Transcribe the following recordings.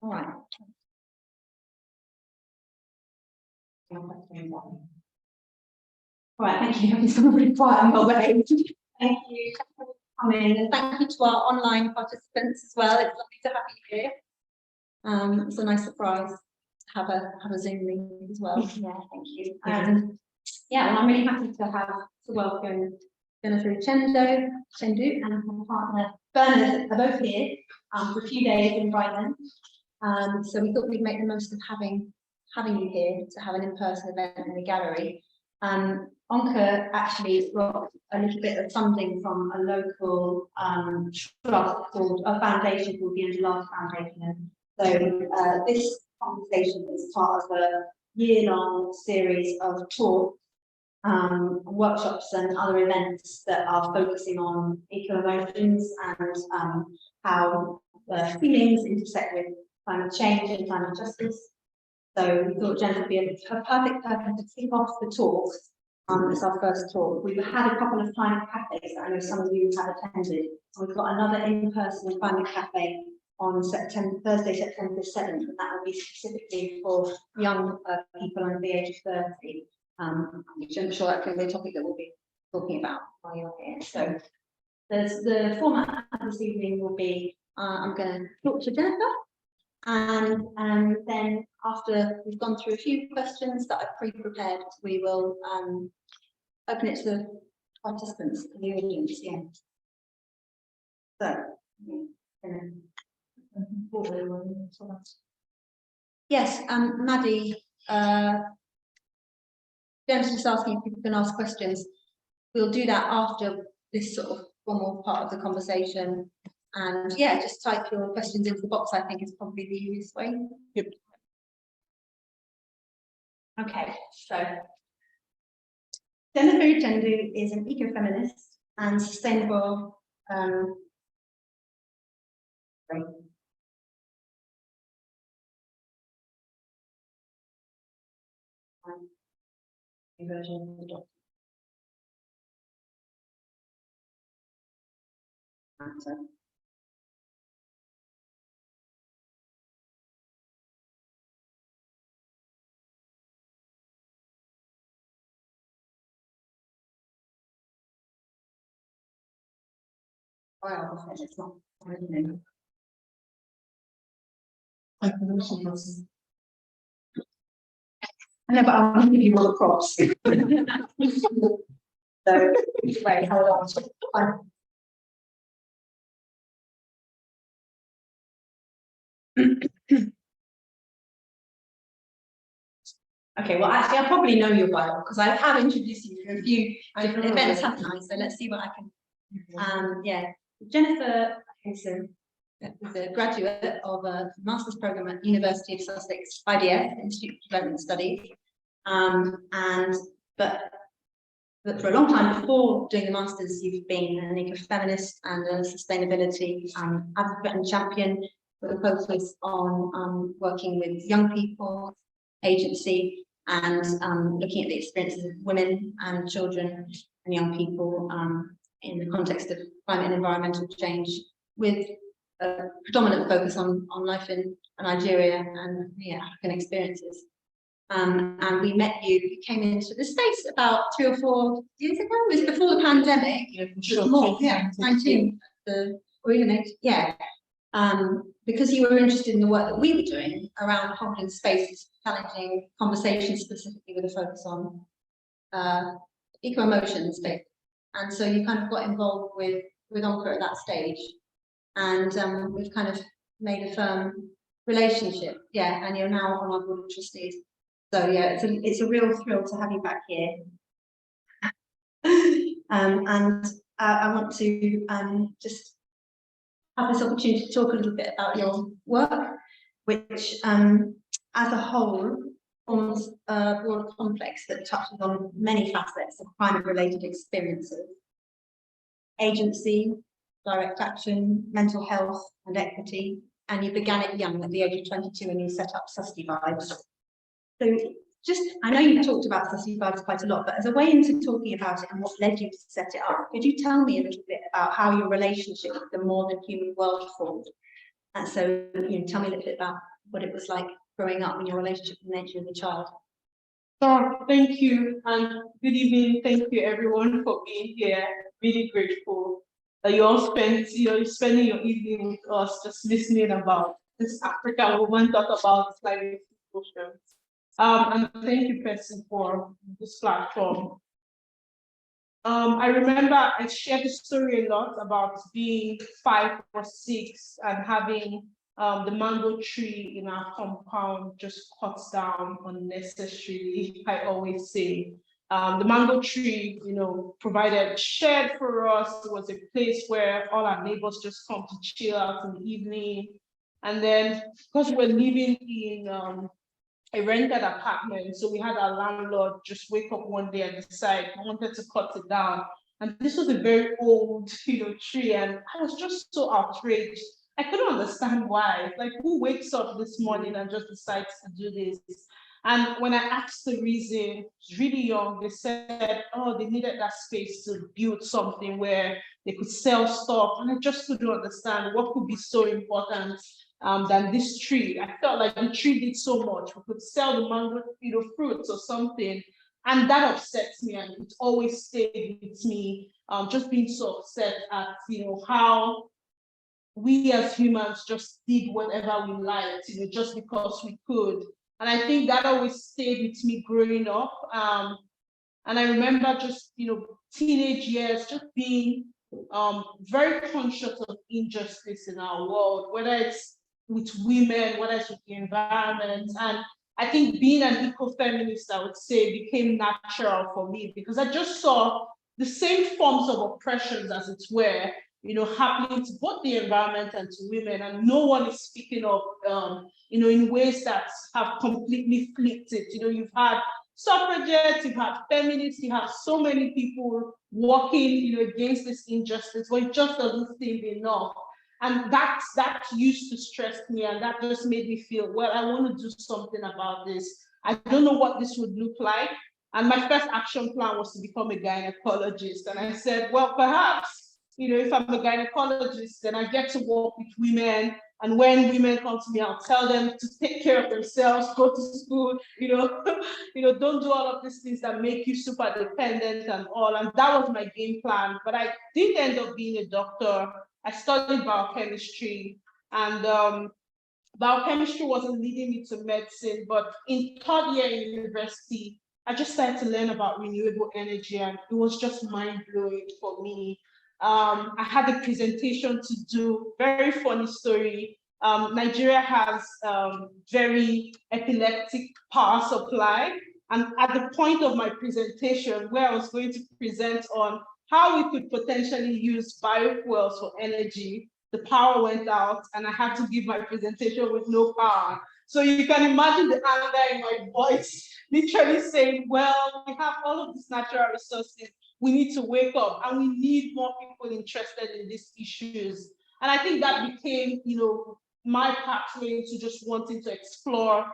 All right. All right, thank you. It's really quiet and well behaved. Thank you for coming, and thank you to our online participants as well. It's lovely to have you here. It's a nice surprise to have a Zoom meeting as well. Yeah, thank you. Yeah, well, I'm really happy to welcome Jennifer Uchendu and her partner Bernard are both here for a few days in Brighton. So we thought we'd make the most of having you here to have an in-person event in the gallery. ONCA actually got a little bit of funding from a local trust called a foundation called the Angela's Foundation. So this conversation is part of a year-long series of talks, workshops and other events that are focusing on equal emotions and how feelings intersect with climate change and climate justice. So we thought Jennifer would be a perfect person to kick off the talks. It's our first talk. We've had a couple of climate cafes that I know some of you have attended. We've got another in-person climate cafe on Thursday, September 7th, and that will be specifically for young people under the age of 30. Which I'm sure that's going to be a topic that we'll be talking about while you're here. So the format of this evening will be I'm going to talk to Jennifer, and then after we've gone through a few questions that I've pre-prepared, we will open it to the participants in the audience. Yeah. So yes, Maddie. Jen's just asking if people can ask questions. We'll do that after this sort of formal part of the conversation. And yeah, just type your questions into the box, I think is probably the easiest way. Yep. Okay, so Jennifer Uchendu is an ecofeminist and sustainable version of the document. Wow, it's not. I know, but I want to give you all the props. So, wait, hold on. Okay, well, actually, I probably know your bio because I have introduced you to a few different events, haven't I? So let's see what I can. Yeah, Jennifer is a graduate of a master's program at University of Sussex IDF, Institute of Development Studies, but for a long time before doing the masters, you've been an ecofeminist and a sustainability advocate and champion with a focus on working with young people, agency, and looking at the experiences of women and children and young people in the context of climate and environmental change, with a predominant focus on life in Nigeria and African experiences. And we met you came into the space about 3 or 4 years ago. It was before the pandemic. Yeah, 19. Because you were interested in the work that we were doing around holding spaces, challenging conversations, specifically with a focus on eco-emotions. And so you kind of got involved with ONCA at that stage. And we've kind of made a firm relationship. Yeah, and you're now on our board of trustees. So yeah, it's a real thrill to have you back here. And I want to just have this opportunity to talk a little bit about your work, which as a whole forms a broad complex that touches on many facets of climate-related experiences: agency, direct action, mental health and equity. And you began it young, at the age of 22, and you set up SustyVibes. So I know you've talked about SustyVibes quite a lot, but as a way into talking about it and what led you to set it up, could you tell me a little bit about how your relationship with the more than human world formed? And so, tell me a little bit about what it was like growing up in your relationship with nature as a child. Thank you, and good evening. Thank you everyone for being here. Really grateful that you all spending your evening with us, just listening about this African woman talk about climate solutions. And thank you, Percy, for this platform. I remember I shared the story a lot about being 5 or 6 and having the mango tree in our compound just cut down unnecessarily. I always say the mango tree, provided shed for us. It was a place where all our neighbors just come to chill out in the evening. And then, because we're living in a rented apartment, so we had our landlord just wake up one day and decide he wanted to cut it down. And this was a very old, tree, and I was just so outraged. I couldn't understand why. Like, who wakes up this morning and just decides to do this? And when I asked the reason, really young, they said, oh, they needed that space to build something where they could sell stuff. And I just couldn't understand what could be so important than this tree. I felt like the tree did so much. We could sell the mango, fruits or something. And that upsets me, and it always stayed with me. Just being so upset at, how we as humans just did whatever we liked, just because we could. And I think that always stayed with me growing up. And I remember just, teenage years, just being very conscious of injustice in our world, whether it's with women, whether it's with the environment. And I think being an ecofeminist, I would say, became natural for me because I just saw the same forms of oppressions, as it were, happening to both the environment and to women, and no one is speaking up, in ways that have completely flipped it. You've had suffragettes, you've had feminists, you have so many people working, against this injustice, but it just doesn't seem enough. And that used to stress me, and that just made me feel, well, I want to do something about this. I don't know what this would look like. And my first action plan was to become a gynecologist. And I said, well, perhaps, if I'm a gynecologist, then I get to work with women. And when women come to me, I'll tell them to take care of themselves, go to school, don't do all of these things that make you super dependent and all. And that was my game plan. But I did end up being a doctor. I studied biochemistry, and biochemistry wasn't leading me to medicine. But in 3rd year in university, I just started to learn about renewable energy, and it was just mind-blowing for me. I had a presentation to do, very funny story. Nigeria has very epileptic power supply. And at the point of my presentation, where I was going to present on how we could potentially use biofuels for energy, the power went out and I had to give my presentation with no power. So you can imagine the anger in my voice, literally saying, well, we have all of these natural resources. We need to wake up, and we need more people interested in these issues. And I think that became, my pathway to just wanting to explore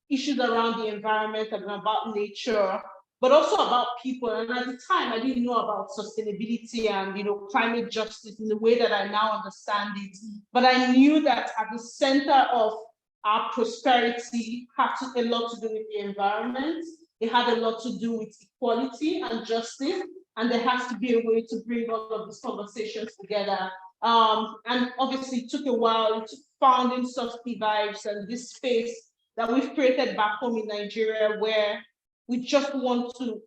issues around the environment and about nature, but also about people. And at the time, I didn't know about sustainability and, climate justice in the way that I now understand it. But I knew that at the center of our prosperity had a lot to do with the environment. It had a lot to do with equality and justice. And there has to be a way to bring all of these conversations together. And obviously it took a while. It took founding SustyVibes and this space that we've created back home in Nigeria, where we just want to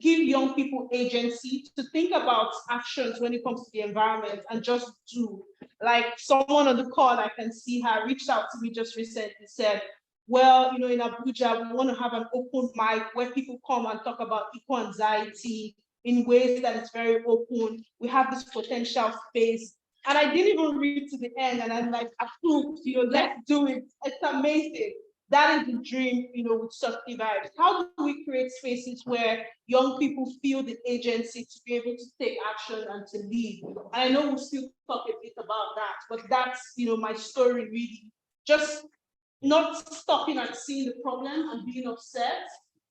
give young people agency to think about actions when it comes to the environment and just do. Like someone on the call, I can see her, reached out to me just recently, said, well, in Abuja, we want to have an open mic where people come and talk about eco-anxiety in ways that is very open. We have this potential space. And I didn't even read to the end, and I'm like, approved, let's do it. It's amazing. That is the dream, with SustyVibes. How do we create spaces where young people feel the agency to be able to take action and to lead? And I know we'll still talk a bit about that, but that's, my story really. Just not stopping at seeing the problem and being upset,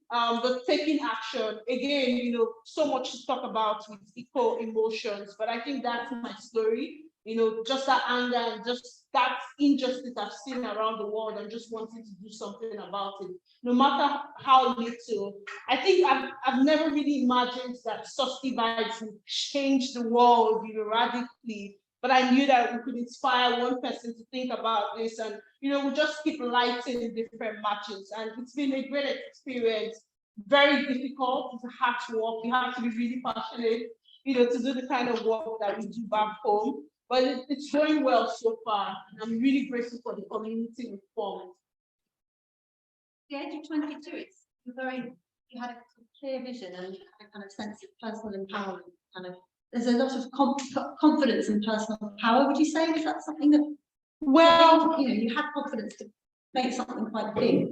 but taking action. Again, so much to talk about with eco emotions, but I think that's my story. just that anger and just that injustice I've seen around the world and just wanting to do something about it, no matter how little. I think I've never really imagined that SustyVibes would change the world, radically. But I knew that we could inspire one person to think about this, and we just keep lighting different matches. And it's been a great experience. Very difficult. It's a hard work. You have to be really passionate, to do the kind of work that we do back home. But it's going well so far. And I'm really grateful for the community we formed. The age of 22, you had a clear vision and a kind of sense of personal empowerment. There's a lot of confidence in personal power. Would you say, is that something that, well, you had confidence to make something quite big?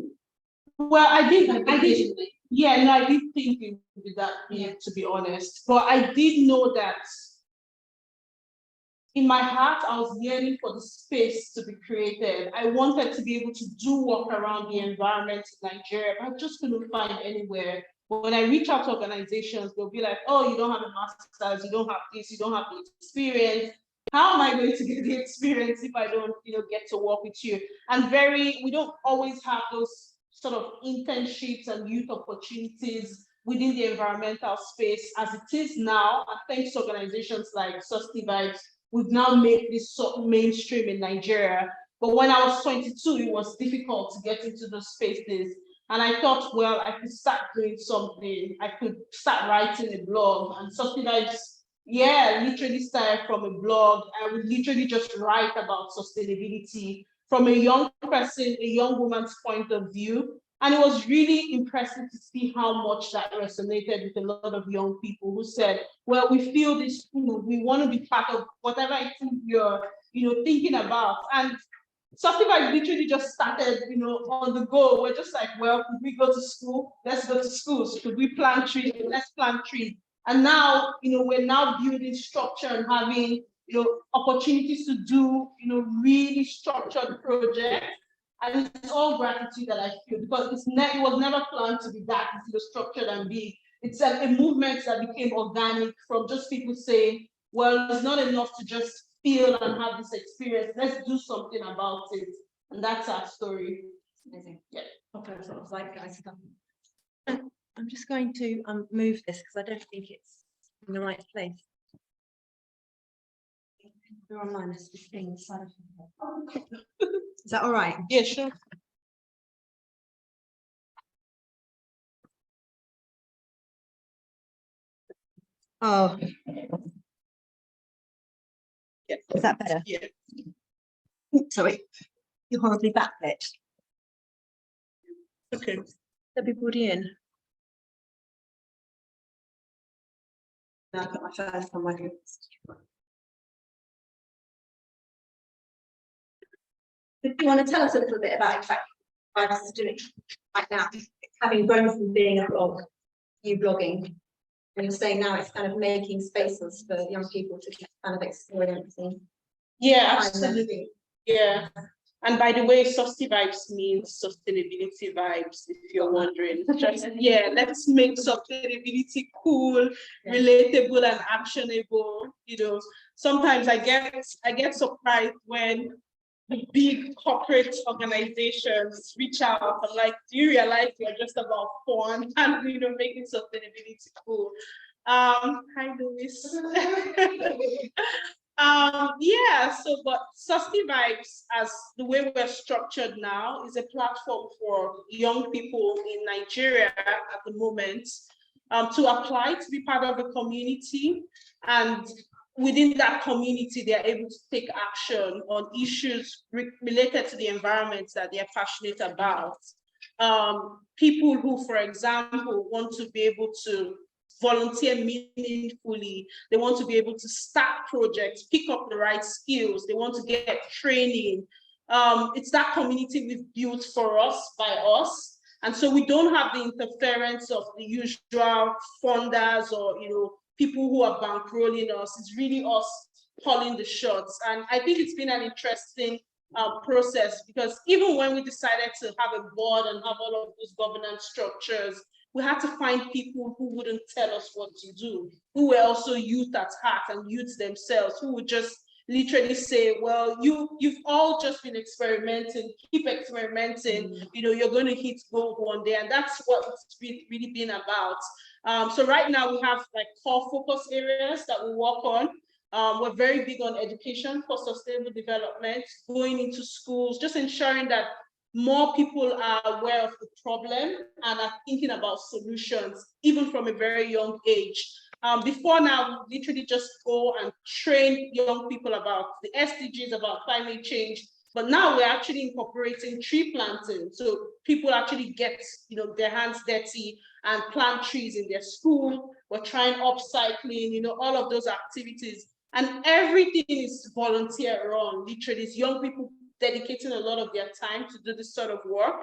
Well, I did, yeah, no, I did think it would be that big, to be honest. But I did know that in my heart, I was yearning for the space to be created. I wanted to be able to do work around the environment in Nigeria, but I just couldn't find anywhere. But when I reach out to organizations, they'll be like, oh, you don't have a master's, you don't have this, you don't have the experience. How am I going to get the experience if I don't, get to work with you? And we don't always have those sort of internships and youth opportunities within the environmental space as it is now. And thanks to organizations like SustyVibes, we've now made this sort of mainstream in Nigeria. But when I was 22, it was difficult to get into those spaces. And I thought, well, I could start doing something. I could start writing a blog. And SustyVibes, literally started from a blog. I would literally just write about sustainability from a young person, a young woman's point of view. And it was really impressive to see how much that resonated with a lot of young people who said, well, we feel this, we want to be part of whatever I think you're, thinking about. And SustyVibes literally just started, on the go. We're just like, well, could we go to school? Let's go to schools. Could we plant trees? Let's plant trees. And now, we're now building structure and having, opportunities to do, really structured projects. And it's all gratitude that I feel, because it was never planned to be that structured and big. It's a movement that became organic from just people saying, well, it's not enough to just feel and have this experience. Let's do something about it. And that's our story. Amazing. Yeah. Okay, sort of like guys. I'm just going to move this because I don't think it's in the right place. We're online, there's this thing inside of it. Is that all right? Yeah, sure. Oh. Yeah. Is that better? Yeah. Sorry, you're horribly backlit. Okay. Everybody in. Now I've got my phone on my wrist. Do you want to tell us a little bit about exactly what Vibes is doing right now, having grown from being a blog, you blogging, and you're saying now it's kind of making spaces for young people to kind of experience and yeah, absolutely. Yeah. And by the way, SustyVibes means sustainability vibes, if you're wondering. Just, let's make sustainability cool, relatable, and actionable. Sometimes I get surprised when big corporate organizations reach out. I'm like, do you realize you're just about fun and making sustainability cool? Hi, Louis. But SustyVibes, as the way we're structured now, is a platform for young people in Nigeria at the moment to apply to be part of the community. And within that community, they're able to take action on issues related to the environment that they're passionate about. People who, for example, want to be able to volunteer meaningfully, they want to be able to start projects, pick up the right skills, they want to get training. It's that community we've built for us, by us. And so we don't have the interference of the usual funders or, people who are bankrolling us. It's really us calling the shots. And I think it's been an interesting process, because even when we decided to have a board and have all of those governance structures, we had to find people who wouldn't tell us what to do, who were also youth at heart and youth themselves, who would just, literally say, well, you've all just been experimenting, keep experimenting, you know, you're going to hit gold one day. And that's what it's really been about. So right now we have like core focus areas that we work on. We're very big on education for sustainable development, going into schools, just ensuring that more people are aware of the problem and are thinking about solutions, even from a very young age. Before now, we literally just go and train young people about the SDGs, about climate change. But now we're actually incorporating tree planting. So people actually get, you know, their hands dirty and plant trees in their school. We're trying upcycling, you know, all of those activities. And everything is volunteer run. Literally, it's young people dedicating a lot of their time to do this sort of work.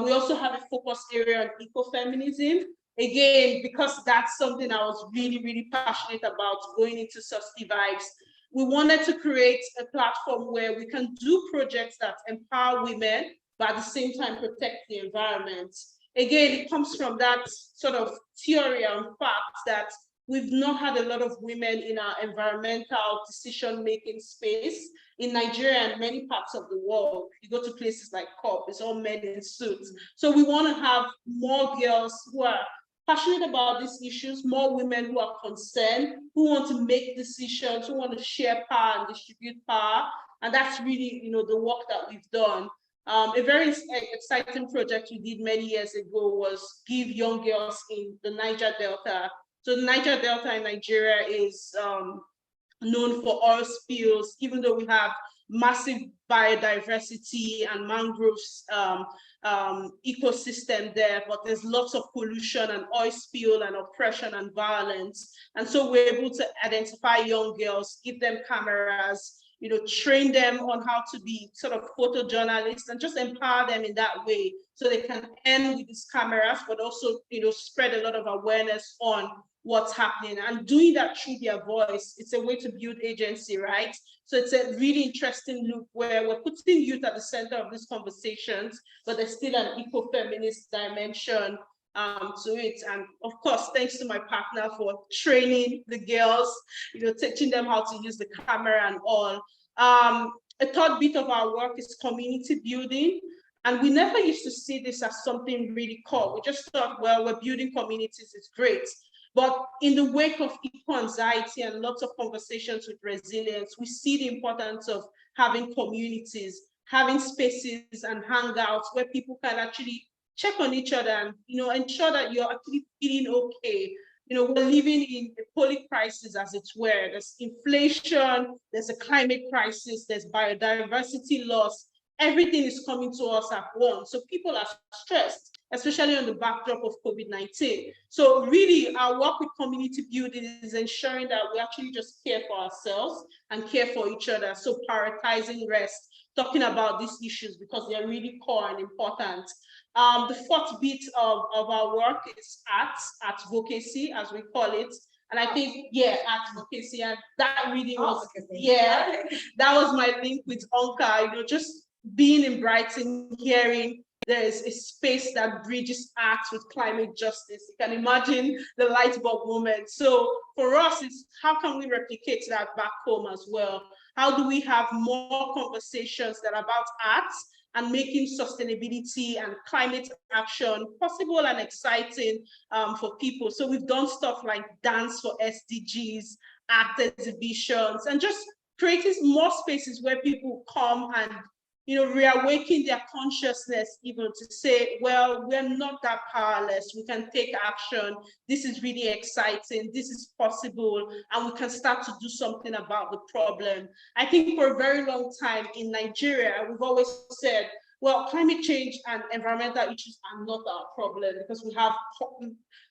We also have a focus area on ecofeminism. Again, because that's something I was really passionate about going into SustyVibes. We wanted to create a platform where we can do projects that empower women, but at the same time protect the environment. Again, it comes from that sort of theory and fact that we've not had a lot of women in our environmental decision-making space. In Nigeria and many parts of the world, you go to places like COP, it's all men in suits. So we want to have more girls who are passionate about these issues, more women who are concerned, who want to make decisions, who want to share power and distribute power. And that's really, you know, the work that we've done. A very exciting project we did many years ago was give young girls in the Niger Delta. So the Niger Delta in Nigeria is known for oil spills, even though we have massive biodiversity and mangroves ecosystem there, but there's lots of pollution and oil spill and oppression and violence. And so we're able to identify young girls, give them cameras, you know, train them on how to be sort of photojournalists and just empower them in that way so they can end with these cameras, but also, you know, spread a lot of awareness on what's happening and doing that through their voice. It's a way to build agency, right? So it's a really interesting loop where we're putting youth at the center of these conversations, but there's still an eco-feminist dimension to it. And of course, thanks to my partner for training the girls, you know, teaching them how to use the camera and all. A third bit of our work is community building. And we never used to see this as something really core. We just thought, well, we're building communities, it's great. But in the wake of eco-anxiety and lots of conversations with resilience, we see the importance of having communities, having spaces and hangouts where people can actually check on each other and, you know, ensure that you're actually feeling okay. You know, we're living in a poly crisis, as it were. There's inflation, there's a climate crisis, there's biodiversity loss. Everything is coming to us at once. So people are stressed, especially on the backdrop of COVID-19. So really, our work with community building is ensuring that we actually just care for ourselves and care for each other. So prioritizing rest, talking about these issues because they're really core and important. The fourth bit of our work is advocacy, as we call it. And I think, yeah, advocacy, and that really was, yeah, that was my link with ONCA, you know, just being in Brighton, hearing there is a space that bridges arts with climate justice. You can imagine the light bulb moment. So for us, it's how can we replicate that back home as well? How do we have more conversations that are about arts and making sustainability and climate action possible and exciting for people? So we've done stuff like dance for SDGs, art exhibitions, and just creating more spaces where people come and, you know, reawaken their consciousness even to say, well, we're not that powerless. We can take action. This is really exciting. This is possible. And we can start to do something about the problem. I think for a very long time in Nigeria, we've always said, well, climate change and environmental issues are not our problem because we have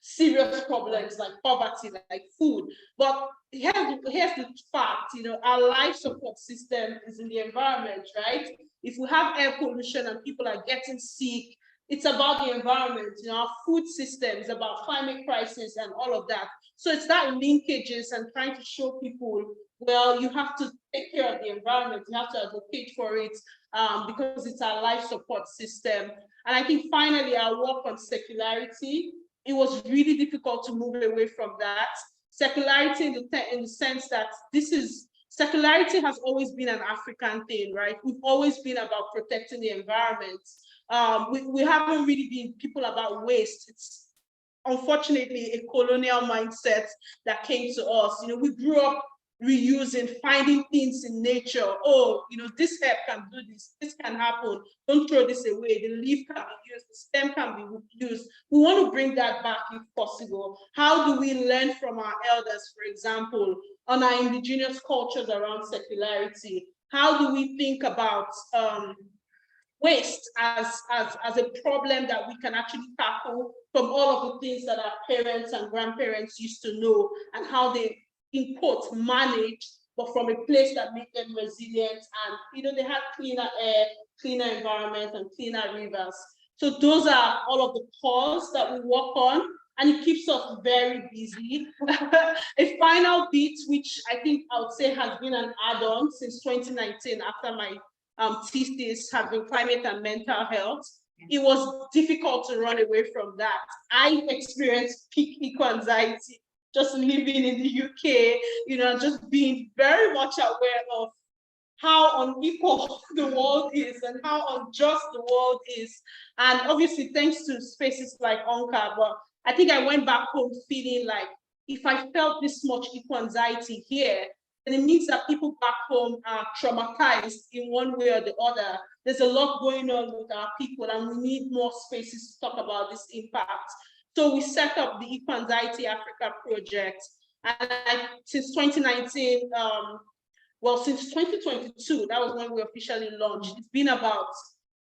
serious problems like poverty, like food. But here's the fact, you know, our life support system is in the environment, right? If we have air pollution and people are getting sick, it's about the environment, you know, our food system is about climate crisis and all of that. So it's that linkages and trying to show people, well, you have to take care of the environment, you have to advocate for it because it's our life support system. And I think finally our work on secularity, it was really difficult to move away from that. Secularity in the sense that this is secularity has always been an African thing, right? We've always been about protecting the environment. We haven't really been people about waste. It's unfortunately a colonial mindset that came to us. You know, we grew up reusing, finding things in nature. Oh, you know, this herb can do this can happen. Don't throw this away. The leaf can be used, the stem can be used. We want to bring that back if possible. How do we learn from our elders, for example, on our indigenous cultures around secularity? How do we think about waste as a problem that we can actually tackle from all of the things that our parents and grandparents used to know, and how they, in quotes, manage, but from a place that made them resilient, and you know, they had cleaner air, cleaner environment, and cleaner rivers. So those are all of the cores that we work on, and it keeps us very busy. A final bit, which I think I would say has been an add-on since 2019 after my thesis, has been climate and mental health. It was difficult to run away from that. I experienced peak eco-anxiety just living in the UK, you know, just being very much aware of how unequal the world is and how unjust the world is. And obviously, thanks to spaces like ONCA, but I think I went back home feeling like, if I felt this much eco-anxiety here, then it means that people back home are traumatized in one way or the other. There's a lot going on with our people, and we need more spaces to talk about this impact. So we set up the Eco-Anxiety Africa project, and since 2019, well, since 2022, that was when we officially launched. It's been about,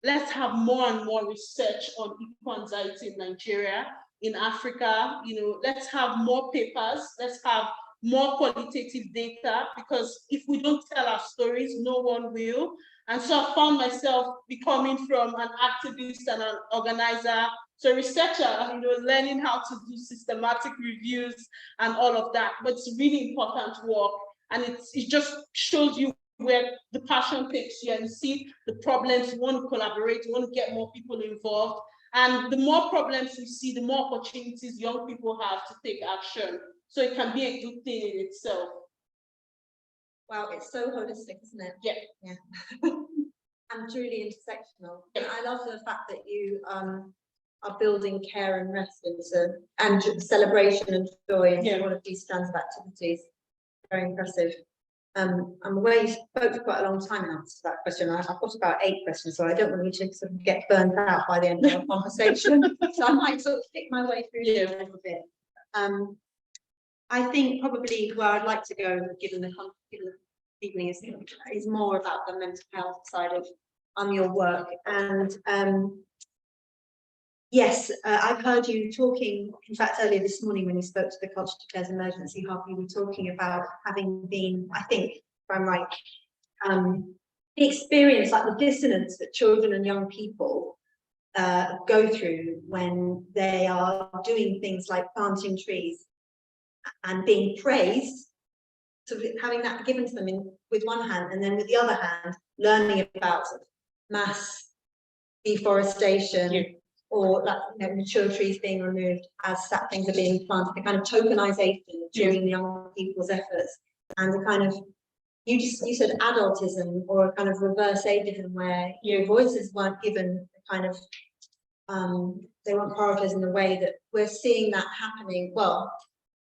let's have more and more research on eco-anxiety in Nigeria, in Africa. You know, let's have more papers, let's have more qualitative data, because if we don't tell our stories, no one will. And so I found myself becoming from an activist and an organizer to a researcher, you know, learning how to do systematic reviews and all of that. But it's really important work, and it just shows you where the passion takes you, and you see the problems, you want to collaborate, you want to get more people involved. And the more problems we see, the more opportunities young people have to take action. So it can be a good thing in itself. Wow, it's so holistic, isn't it? Yeah. Yeah. And truly intersectional. Yeah. And I love the fact that you are building care and rest and celebration and joy into all of these strands of activities. Very impressive. I'm aware you spoke for quite a long time in answer to that question. I've got about 8 questions, so I don't want you to sort of get burnt out by the end of our conversation. So I might sort of stick my way through a little bit. I think probably where I'd like to go, given the evening, is more about the mental health side of your work. And yes, I've heard you talking, in fact, earlier this morning when you spoke to the Culture Declares Emergency Hub, you were talking about having been, I think, if I'm right, the experience, like the dissonance that children and young people go through when they are doing things like planting trees and being praised, sort of having that given to them with one hand, and then with the other hand, learning about sort of mass deforestation, or like, you know, mature trees being removed as saplings are being planted, the kind of tokenization of children and young people's efforts, and the kind of, you said adultism, or a kind of reverse ageism, where your voices weren't given the kind of, they weren't prioritized in the way that we're seeing that happening. Well,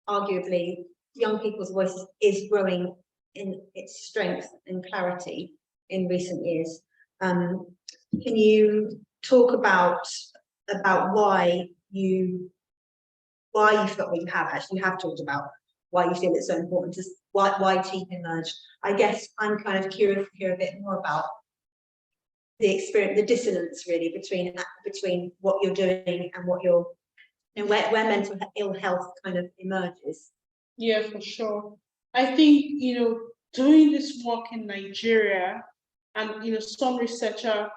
arguably, young people's voices is growing in its strength and clarity in recent years. Can you talk about why you felt, well, you have talked about why you feel it's so important, to why TEAP emerged. I guess I'm kind of curious to hear a bit more about the experience, the dissonance really between what you're doing and what you're, and where mental ill health kind of emerges. Yeah, for sure. I think, you know, doing this work in Nigeria, and, you know, some researcher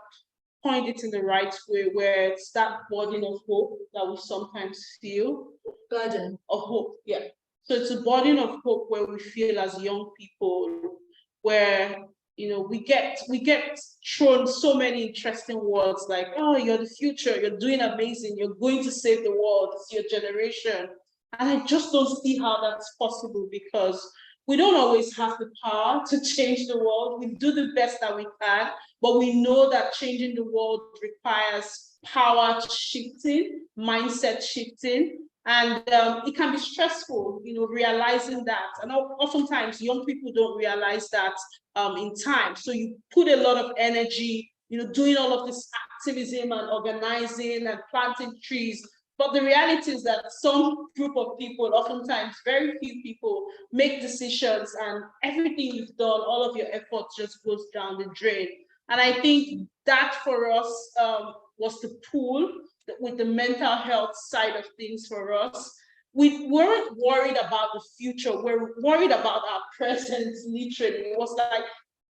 point it in the right way, where it's that burden of hope that we sometimes feel. Burden of hope, yeah. So it's a burden of hope where we feel as young people, where, you know, we get thrown so many interesting words like, oh, you're the future, you're doing amazing, you're going to save the world, it's your generation. And I just don't see how that's possible, because we don't always have the power to change the world. We do the best that we can, but we know that changing the world requires power shifting, mindset shifting, and it can be stressful, realizing that. And oftentimes young people don't realize that in time. So you put a lot of energy, doing all of this activism and organizing and planting trees. But the reality is that some group of people, oftentimes very few people, make decisions, and everything you've done, all of your efforts just goes down the drain. And I think that for us was the pull with the mental health side of things for us. We weren't worried about the future. We're worried about our present, literally. It was like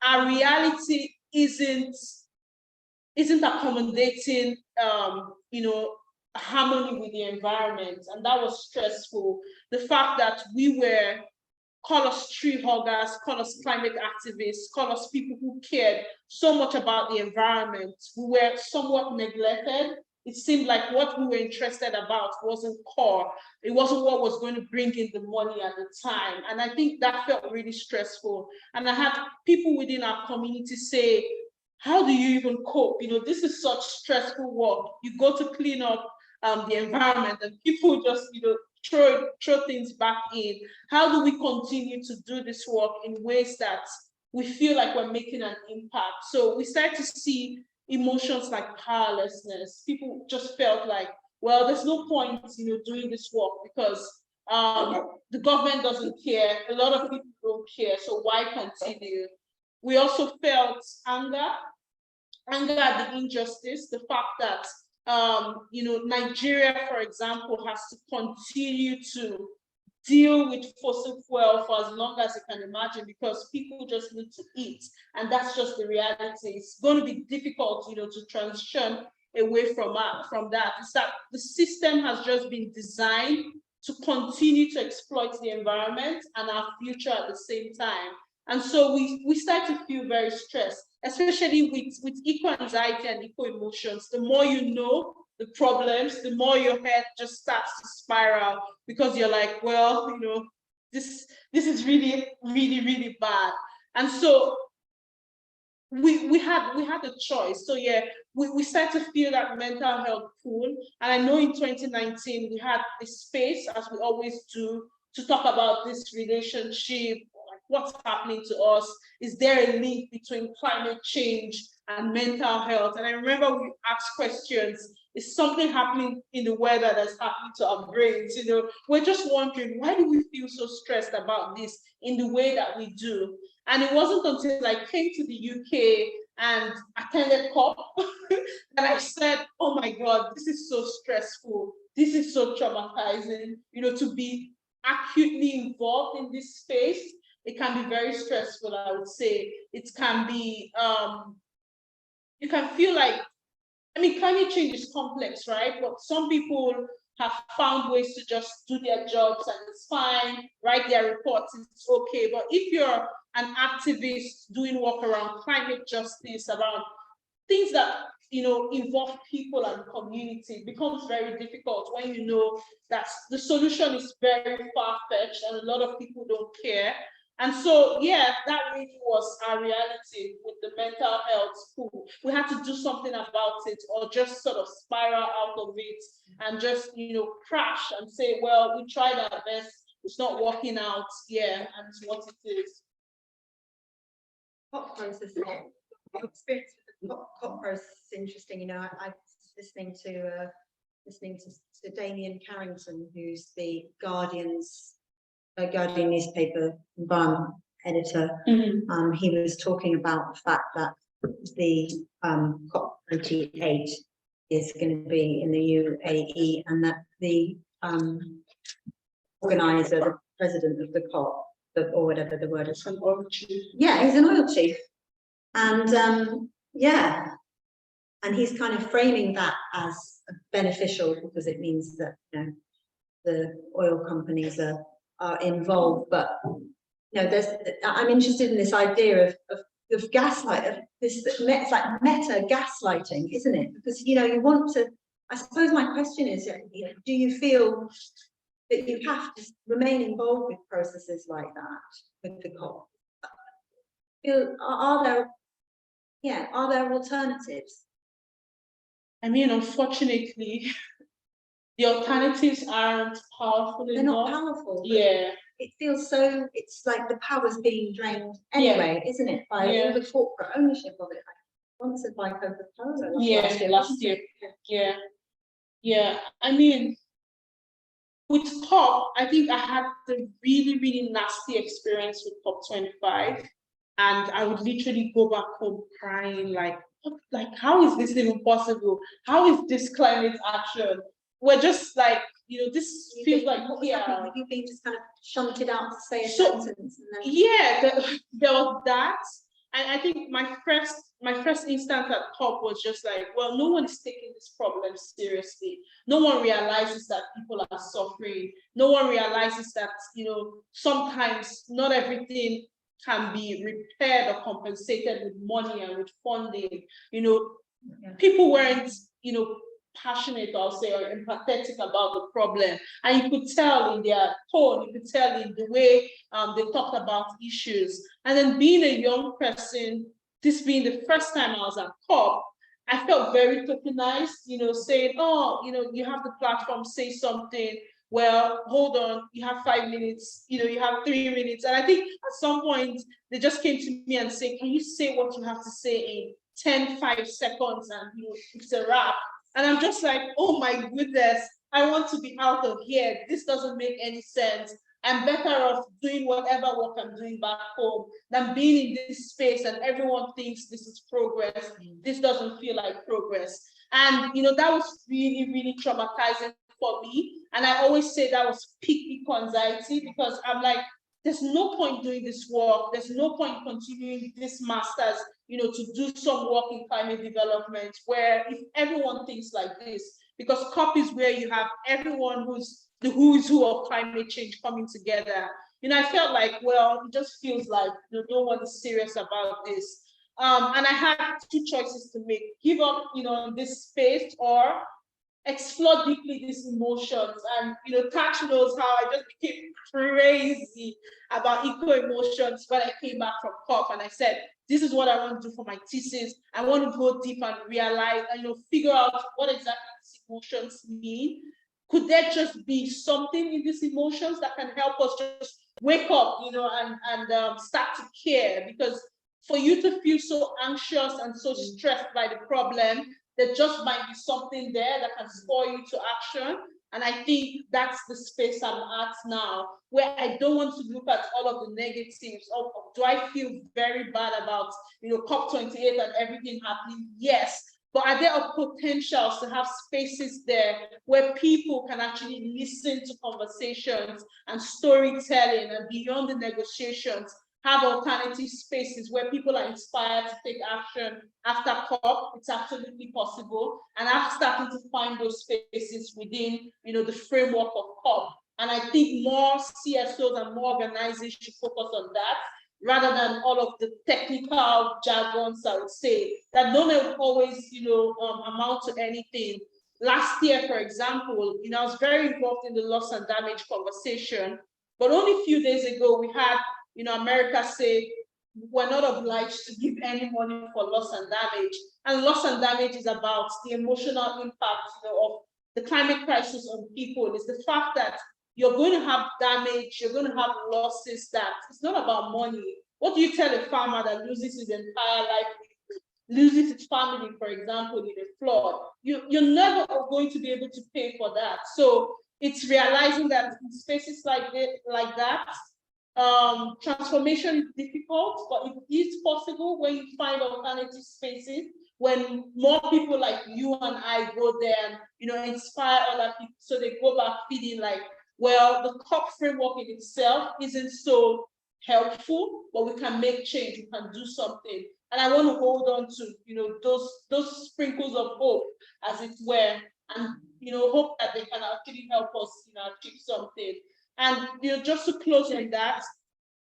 our reality isn't accommodating, harmony with the environment, and that was stressful. The fact that we were, call us tree huggers, call us climate activists, call us people who cared so much about the environment, we were somewhat neglected. It seemed like what we were interested about wasn't core. It wasn't what was going to bring in the money at the time. And I think that felt really stressful. And I had people within our community say, how do you even cope? This is such stressful work. You go to clean up the environment and people just, throw things back in. How do we continue to do this work in ways that we feel like we're making an impact? So we started to see emotions like powerlessness. People just felt like, well, there's no point, doing this work because the government doesn't care. A lot of people don't care. So why continue? We also felt anger at the injustice, the fact that Nigeria, for example, has to continue to deal with fossil fuel for as long as you can imagine, because people just need to eat, and that's just the reality. It's going to be difficult, to transition away from that. It's that the system has just been designed to continue to exploit the environment and our future at the same time. And so we start to feel very stressed, especially with eco-anxiety and eco-emotions. The more you know the problems, the more your head just starts to spiral, because you're like, well, this is really, really, really bad. And so we had a choice. So yeah, we started to feel that mental health pull. And I know in 2019, we had a space, as we always do, to talk about this relationship. What's happening to us? Is there a link between climate change and mental health? And I remember we asked questions. Is something happening in the weather that's happening to our brains? We're just wondering, why do we feel so stressed about this in the way that we do? And it wasn't until I came to the UK and attended COP that I said, oh my God, this is so stressful. This is so traumatizing, to be acutely involved in this space. It can be very stressful, I would say. It can be, you can feel like, climate change is complex, right? But some people have found ways to just do their jobs and it's fine, write their reports, it's okay. But if you're an activist doing work around climate justice, around things that, involve people and community, it becomes very difficult when you know that the solution is very far-fetched and a lot of people don't care. And so, yeah, that really was our reality with the mental health school. We had to do something about it, or just sort of spiral out of it and just, crash and say, well, we tried our best, it's not working out, yeah, and it's what it is. COP process, your experience with the COP process is interesting. I was listening to Damien Carrington, who's the Guardian newspaper environment editor. Mm-hmm. He was talking about the fact that the COP28 is going to be in the UAE, and that the organizer, the president of the COP, or whatever the word is, an oil chief. Yeah, he's an oil chief, and and he's kind of framing that as beneficial, because it means that the oil companies are involved. But I'm interested in this idea of gaslight, of this, it's like meta gaslighting, isn't it? Because you want to. I suppose my question is, do you feel But you have to remain involved with processes like that with the COP. Are there alternatives? I mean, unfortunately, the alternatives aren't powerful They're enough. not powerful. Yeah. It feels so, it's like the power's being drained anyway, isn't it? By all the corporate ownership of it. Sponsored by Coca-Cola last year. Yeah. I mean, with COP, I think I had the really, really nasty experience with COP25. And I would literally go back home crying, like how is this even possible? How is this climate action? We're just like, this feels like, have you been just kind of shunted out to say a sentence? And then... Yeah, there was that. And I think my first instance at COP was just like, well, no one is taking this problem seriously. No one realizes that people are suffering. No one realizes that, sometimes not everything can be repaired or compensated with money and with funding. People weren't, passionate, I'll say, or empathetic about the problem. And you could tell in their tone, you could tell in the way they talked about issues. And then being a young person, this being the first time I was at COP, I felt very tokenized, saying, oh, you have the platform, say something. Well, hold on, you have 5 minutes, you have 3 minutes. And I think at some point, they just came to me and said, can you say what you have to say in 5 seconds? And it's a wrap. And I'm just like, oh my goodness, I want to be out of here. This doesn't make any sense. I'm better off doing whatever work I'm doing back home than being in this space and everyone thinks this is progress. This doesn't feel like progress. And, that was really, really traumatizing for me. And I always say that was peak anxiety, because I'm like, there's no point doing this work. There's no point continuing this master's, to do some work in climate development, where if everyone thinks like this, because COP is where you have everyone who's the who's who of climate change coming together. I felt like, well, it just feels like no one is serious about this. And I had 2 choices to make: give up, this space, or explore deeply these emotions. And Tash knows how I just became crazy about eco emotions when I came back from COP, and I said, this is what I want to do for my thesis. I want to go deep and realize and figure out what exactly these emotions mean. Could there just be something in these emotions that can help us just wake up, and start to care? Because for you to feel so anxious and so stressed by the problem, there just might be something there that can spur you to action. And I think that's the space I'm at now, where I don't want to look at all of the negatives. Do I feel very bad about, COP28 and everything happening? Yes. But are there potentials to have spaces there where people can actually listen to conversations and storytelling, and beyond the negotiations, have alternative spaces where people are inspired to take action after COP? It's absolutely possible. And I'm starting to find those spaces within, the framework of COP. And I think more CSOs and more organizations should focus on that, rather than all of the technical jargons, I would say, that don't always, amount to anything. Last year, for example, I was very involved in the loss and damage conversation, but only a few days ago, we had, America say, we're not obliged to give any money for loss and damage. And loss and damage is about the emotional impact, of the climate crisis on people. It's the fact that you're going to have damage, you're going to have losses, that it's not about money. What do you tell a farmer that loses his entire life, loses his family, for example, in a flood? You're never going to be able to pay for that. So it's realizing that in spaces like that, transformation is difficult, but it is possible when you find alternative spaces, when more people like you and I go there and, inspire other people, so they go back feeling like, well, the COP framework in itself isn't so helpful, but we can make change, we can do something. And I want to hold on to, those sprinkles of hope, as it were, and, hope that they can actually help us, achieve something. And, just to close on that,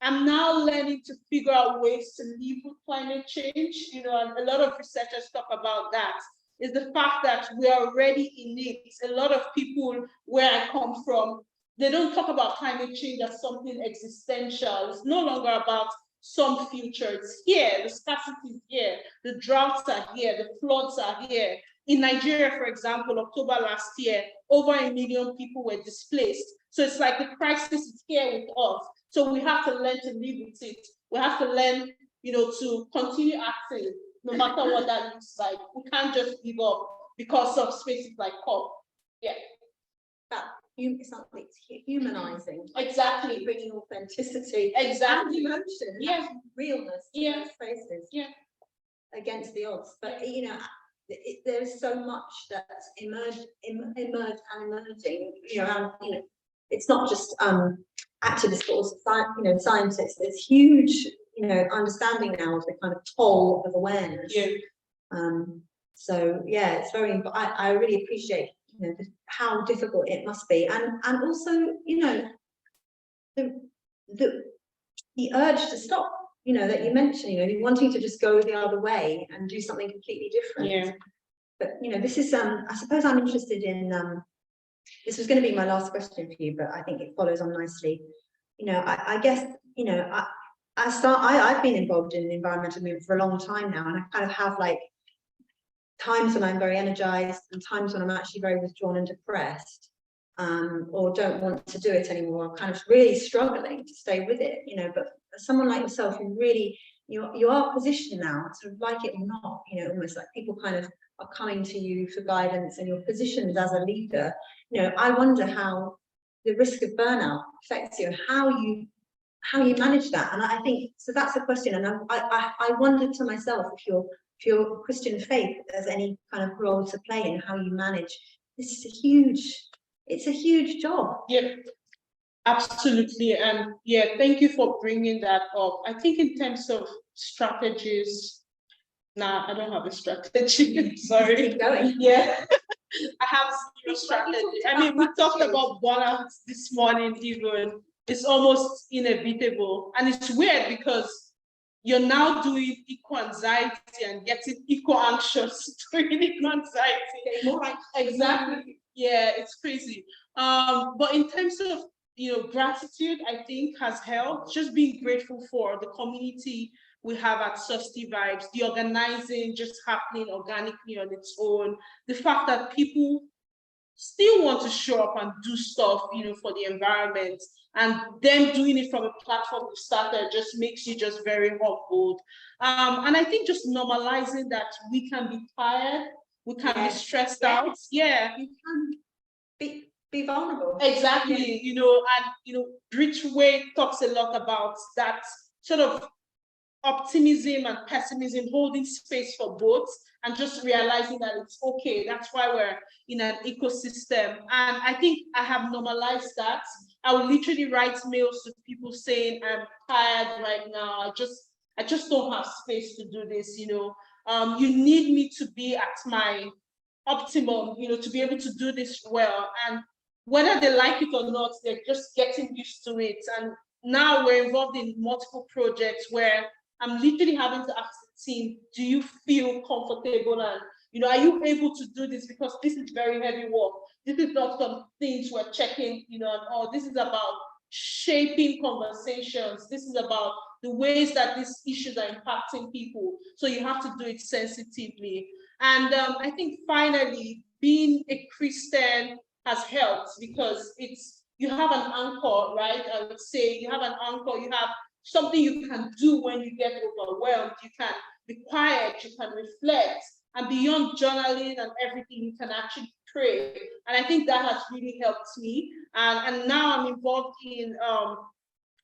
I'm now learning to figure out ways to live with climate change, and a lot of researchers talk about that, is the fact that we are already in it. A lot of people where I come from, they don't talk about climate change as something existential. It's no longer about some future. It's here. The scarcity is here. The droughts are here. The floods are here. In Nigeria, for example, October last year, over 1 million people were displaced. So it's like the crisis is here with us. So we have to learn to live with it. We have to learn, to continue acting, no matter what that looks like. We can't just give up because of spaces like COP. Yeah. It's humanizing. Exactly. Bringing authenticity. Exactly. And emotion. Yeah. Realness. Yeah. Spaces. Yeah. Against the odds. But, there's so much that's emerged and emerging, it's not just activists, but also scientists. There's huge, understanding now of the kind of toll of awareness. Yeah. So yeah, it's very. I really appreciate how difficult it must be, and also the urge to stop. That you mentioned. Wanting to just go the other way and do something completely different. Yeah. But this is I suppose I'm interested in this was going to be my last question for you, but I think it follows on nicely. I guess I've been involved in the environmental movement for a long time now, and I kind of have like times when I'm very energized and times when I'm actually very withdrawn and depressed, or don't want to do it anymore. I'm kind of really struggling to stay with it, but someone like yourself who really, you are positioned now, sort of like it or not, almost like people kind of are coming to you for guidance and you're positioned as a leader. I wonder how the risk of burnout affects you and how you manage that. And I think, so that's a question. And I wondered to myself if your Christian faith has any kind of role to play in how you manage. This is it's a huge job. Yeah, absolutely. And yeah, thank you for bringing that up. I think in terms of strategies, I don't have a strategy. Sorry. Keep going. Yeah, I have zero strategy. I mean, we talked about burnout this morning even. It's almost inevitable. And it's weird because you're now doing eco anxiety and getting eco anxious doing eco anxiety. More like exactly. Yeah, it's crazy. But in terms of gratitude, I think has helped. Just being grateful for the community we have at SustyVibes, the organizing just happening organically on its own, the fact that people still want to show up and do stuff, for the environment, and them doing it from a platform we started just makes you just very humbled. And I think just normalizing that we can be tired, we can be stressed out. Yeah, you can be vulnerable. Exactly. And Richway talks a lot about that sort of optimism and pessimism, holding space for both, and just realizing that it's okay. That's why we're in an ecosystem. And I think I have normalized that. I will literally write mails to people saying, I'm tired right now. I just don't have space to do this. You need me to be at my optimum, to be able to do this well. And whether they like it or not, they're just getting used to it. And now we're involved in multiple projects where I'm literally having to ask the team, do you feel comfortable? And, are you able to do this? Because this is very heavy work. This is not some things we're checking, and all. This is about shaping conversations. This is about the ways that these issues are impacting people. So you have to do it sensitively. And I think finally, being a Christian has helped because you have an anchor, right? I would say you have an anchor, you have something you can do when you get overwhelmed. You can be quiet, you can reflect, and beyond journaling and everything, you can actually pray. And I think that has really helped me. And now I'm involved in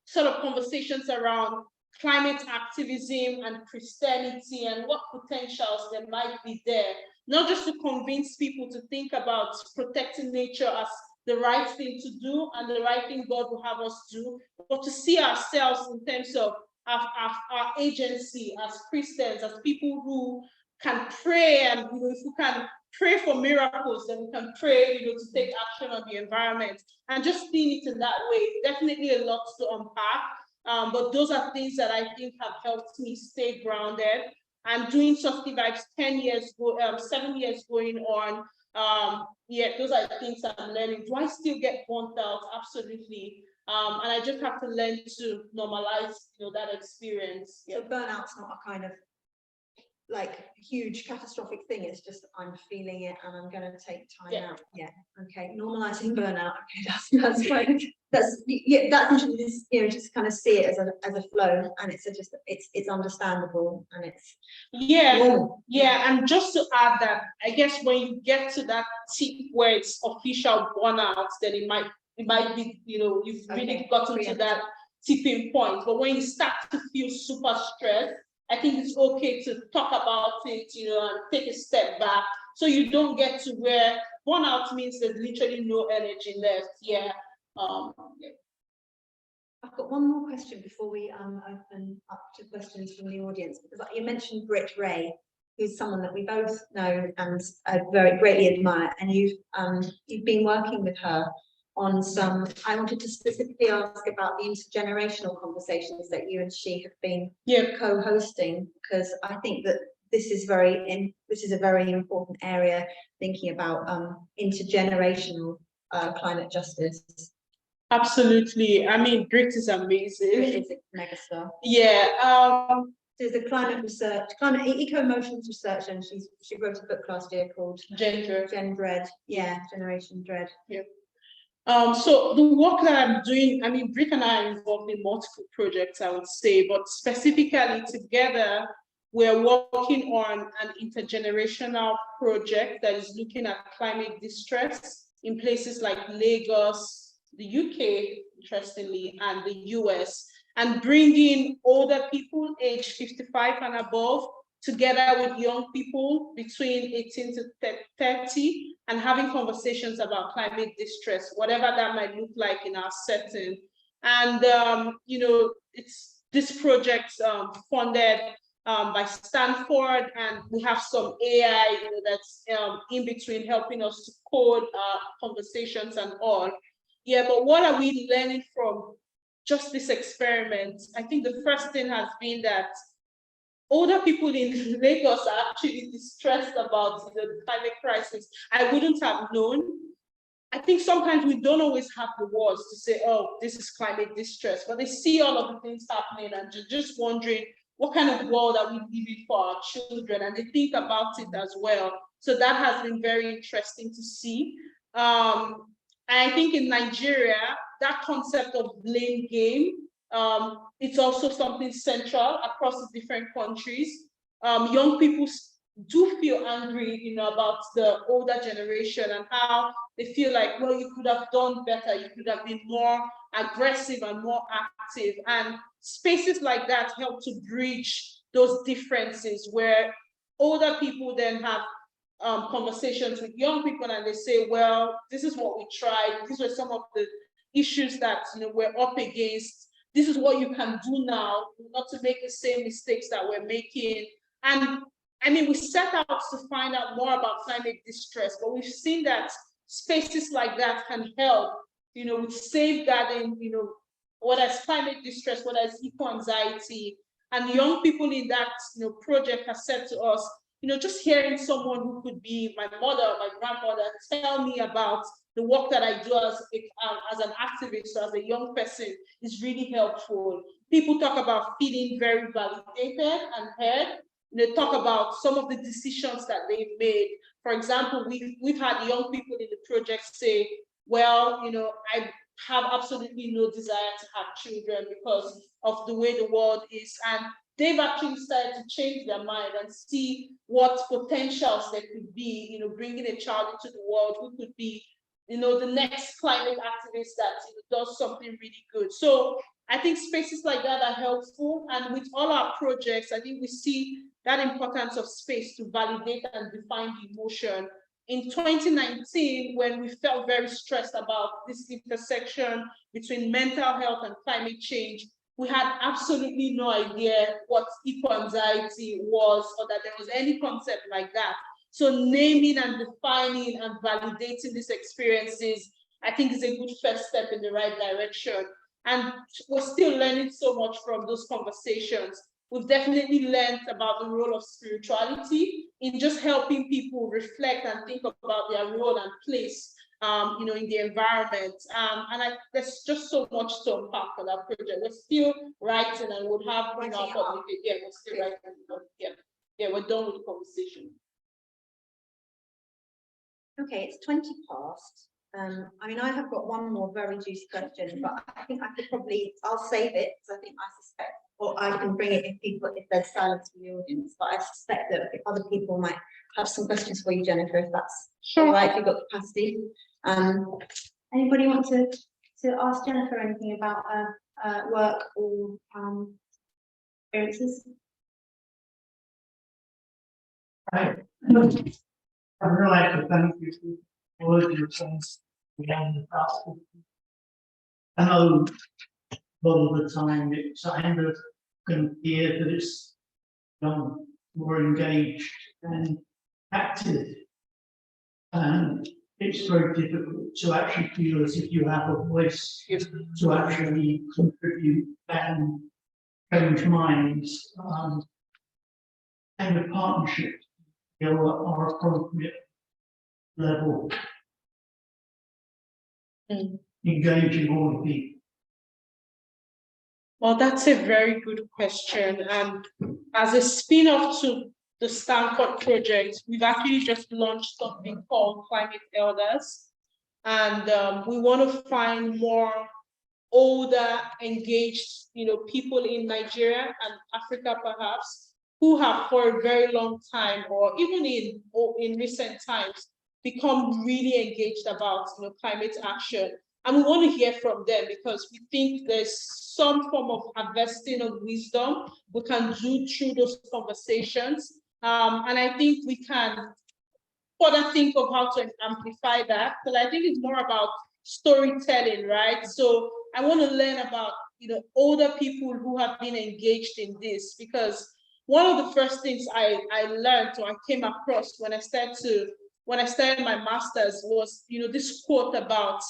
sort of conversations around climate activism and Christianity and what potentials there might be there, not just to convince people to think about protecting nature as the right thing to do and the right thing God will have us do, but to see ourselves in terms of our agency as Christians, as people who can pray. And if we can pray for miracles, then we can pray, to take action on the environment, and just seeing it in that way. Definitely a lot to unpack, but those are things that I think have helped me stay grounded. I'm doing SustyVibes 7 years going on. Yeah, those are things I'm learning. Do I still get burnt out? Absolutely. And I just have to learn to normalize, that experience. So burnout's not a kind of like huge catastrophic thing. It's just I'm feeling it and I'm going to take time out. Yeah. Okay. Normalizing burnout. Okay. That's fine. That's interesting. Just kind of see it as a flow, and it's understandable, and it's normal. And just to add that, I guess when you get to that tip where it's official burnout, then it might be, you've really gotten to that tipping point. But when you start to feel super stressed, I think it's okay to talk about it, and take a step back, so you don't get to where burnout means there's literally no energy left. I've got one more question before we open up to questions from the audience, because you mentioned Britt Ray, who's someone that we both know and very greatly admire, and you've been working with her on some. I wanted to specifically ask about the intergenerational conversations that you and she have been co-hosting, because I think that this is a very important area, thinking about intergenerational climate justice. Absolutely. I mean, Britt is amazing. Britt is a megastar. She's a eco-emotions researcher, and she wrote a book last year called Gen Dread. Yeah, Generation Dread. So the work that I'm doing, I mean, Britt and I are involved in multiple projects, I would say, but specifically together, we're working on an intergenerational project that is looking at climate distress in places like Lagos, the UK, interestingly, and the US, and bringing older people aged 55 and above together with young people between 18 to 30 and having conversations about climate distress, whatever that might look like in our setting. And, it's this project funded by Stanford, and we have some AI that's in between helping us to code conversations and all. But what are we learning from just this experiment? I think the first thing has been that older people in Lagos are actually distressed about the climate crisis. I wouldn't have known. I think sometimes we don't always have the words to say, oh, this is climate distress, but they see all of the things happening and just wondering what kind of world are we living for our children, and they think about it as well. So that has been very interesting to see. And I think in Nigeria, that concept of blame game, it's also something central across the different countries. Young people do feel angry, about the older generation and how they feel like, well, you could have done better, you could have been more aggressive and more active. And spaces like that help to bridge those differences, where older people then have conversations with young people, and they say, well, this is what we tried, these were some of the issues that we're up against, this is what you can do now not to make the same mistakes that we're making. And I mean, we set out to find out more about climate distress, but we've seen that spaces like that can help with safeguarding whether it's climate distress, whether it's eco-anxiety. And young people in that project have said to us, just hearing someone who could be my mother or my grandmother tell me about the work that I do as an activist, as a young person, is really helpful. People talk about feeling very validated and heard. They talk about some of the decisions that they've made. For example, we've had young people in the project say, well, I have absolutely no desire to have children because of the way the world is. And they've actually started to change their mind and see what potentials there could be, bringing a child into the world who could be, the next climate activist that does something really good. So I think spaces like that are helpful. And with all our projects, I think we see that importance of space to validate and define the emotion. In 2019, when we felt very stressed about this intersection between mental health and climate change, we had absolutely no idea what eco-anxiety was, or that there was any concept like that. So naming and defining and validating these experiences, I think, is a good first step in the right direction. And we're still learning so much from those conversations. we've definitely learned about the role of spirituality in just helping people reflect and think about their role and place, you know, in the environment. There's just so much to unpack for that project. We're still writing and we'll have, you know, yeah, we're still writing. Yeah, we're done with the conversation. Okay, it's 20 past. I mean, I have got one more very juicy question, but I think I could probably, I'll save it, because I think I suspect, or I can bring it if there's silence from the audience, but I suspect that other people might have some questions for you, Jennifer, if that's all right, if you've got capacity. Anybody want to ask Jennifer anything about her work or experiences? Right. I'd really like to thank you for all of your things beyond the past. I know a lot of the time it's kind of can appear that it's more engaged and active, and it's very difficult to actually feel as if you have a voice to actually contribute and change minds, and the partnership are appropriate level, engaging all the people. Well, that's a very good question. And as a spin-off to the Stanford project, we've actually just launched something called Climate Elders. And we want to find more older, engaged, you know, people in Nigeria and Africa perhaps, who have for a very long time, or even in recent times, become really engaged about, you know, climate action. And we want to hear from them, because we think there's some form of harvesting of wisdom we can do through those conversations. And I think we can further think of how to amplify that, because I think it's more about storytelling, right? So I want to learn about, you know, older people who have been engaged in this, because one of the first things I learned, or I came across when I started my master's, was, you know, this quote about,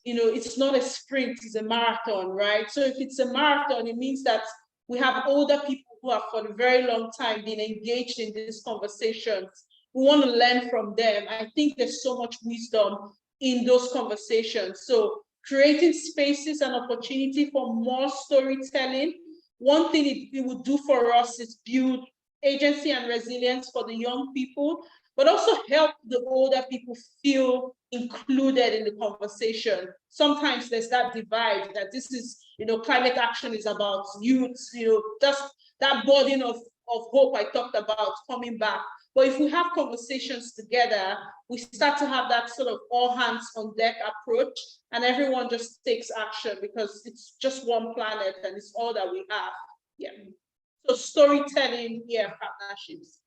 you know, it's not a sprint, it's a marathon, right? So if it's a marathon, it means that we have older people who have for a very long time been engaged in these conversations. We want to learn from them. I think there's so much wisdom in those conversations. So creating spaces and opportunity for more storytelling. One thing it would do for us is build agency and resilience for the young people, but also help the older people feel included in the conversation. Sometimes there's that divide that this is, you know, climate action is about youth, you know, just that burden of hope I talked about coming back. But if we have conversations together, we start to have that sort of all hands on deck approach, and everyone just takes action, because it's just one planet and it's all that we have. Yeah. So storytelling, yeah, partnerships.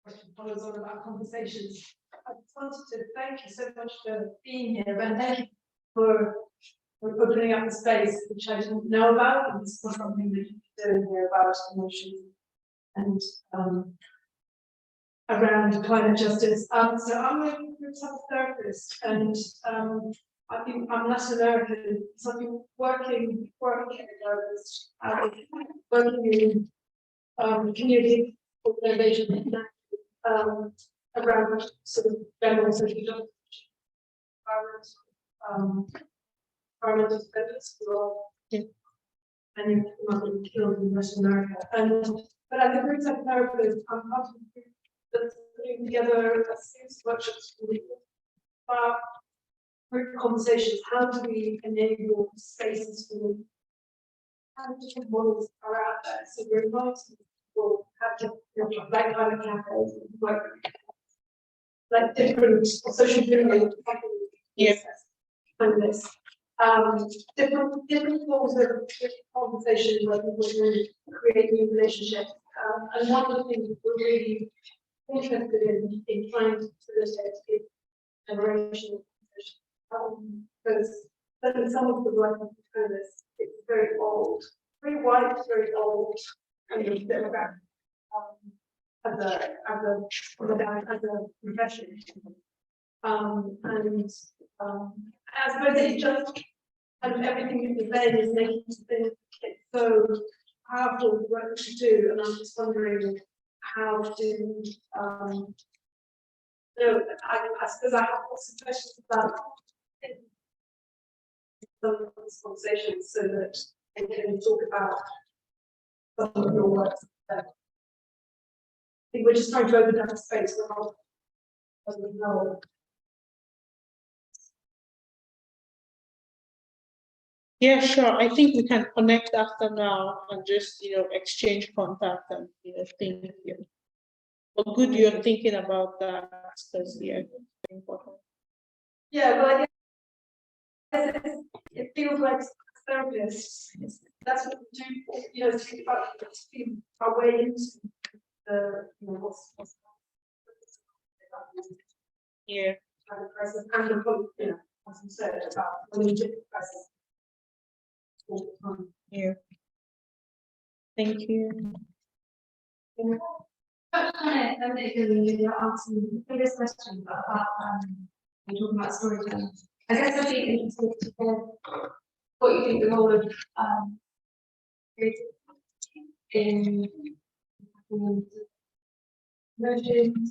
Question follows on about conversations. I just wanted to thank you so much for being here, and thank you for opening up the space, which I didn't know about, and this was something that you're doing here about emotions and around climate justice. So I'm a group therapist, and I'm Latin American, so I've been working as a therapist, working in community organizations around sort of general social justice, environmental justice, and people have been killed in West America. But as a group therapist, I'm part of a group that's putting together a series of workshops about group conversations. How do we enable spaces for how different models are out there? So we're inviting people have to like climate cafes, like different social media, Yes. and this. Different forms of conversation where people can create new relationships. And one of the things we're really interested in trying to facilitate is generational conversation. Because some of the work of this, it's very old, very white, very old, and it's demographic as a profession. I suppose it just kind of everything that you're saying is making it so have all the work to do, and I'm just wondering how to, I suppose I have lots of questions about some of these conversations so that they can talk about some of your work. I think we're just trying to open up a space for all as we know. Yeah, sure. I think we can connect after now and just, exchange contact and, think. But good you're thinking about that, because, it's important. Yeah, well, I guess it feels like therapists, that's what we do, think about our way into the, what's Yeah. the present and the, as you said, about the legit present. All the time. Yeah. Thank you. I don't think you're answering the previous question, but about you're talking about storytelling. I guess I'd be interested to hear what you think the role of in emotions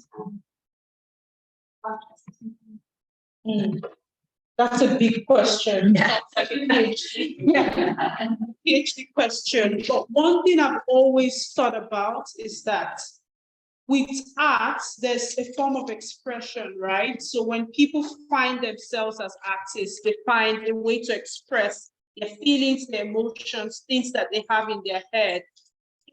and That's a big question. Yeah. Like a PhD. Yeah. PhD question. But one thing I've always thought about is that with art, there's a form of expression, right? So when people find themselves as artists, they find a way to express their feelings, their emotions, things that they have in their head.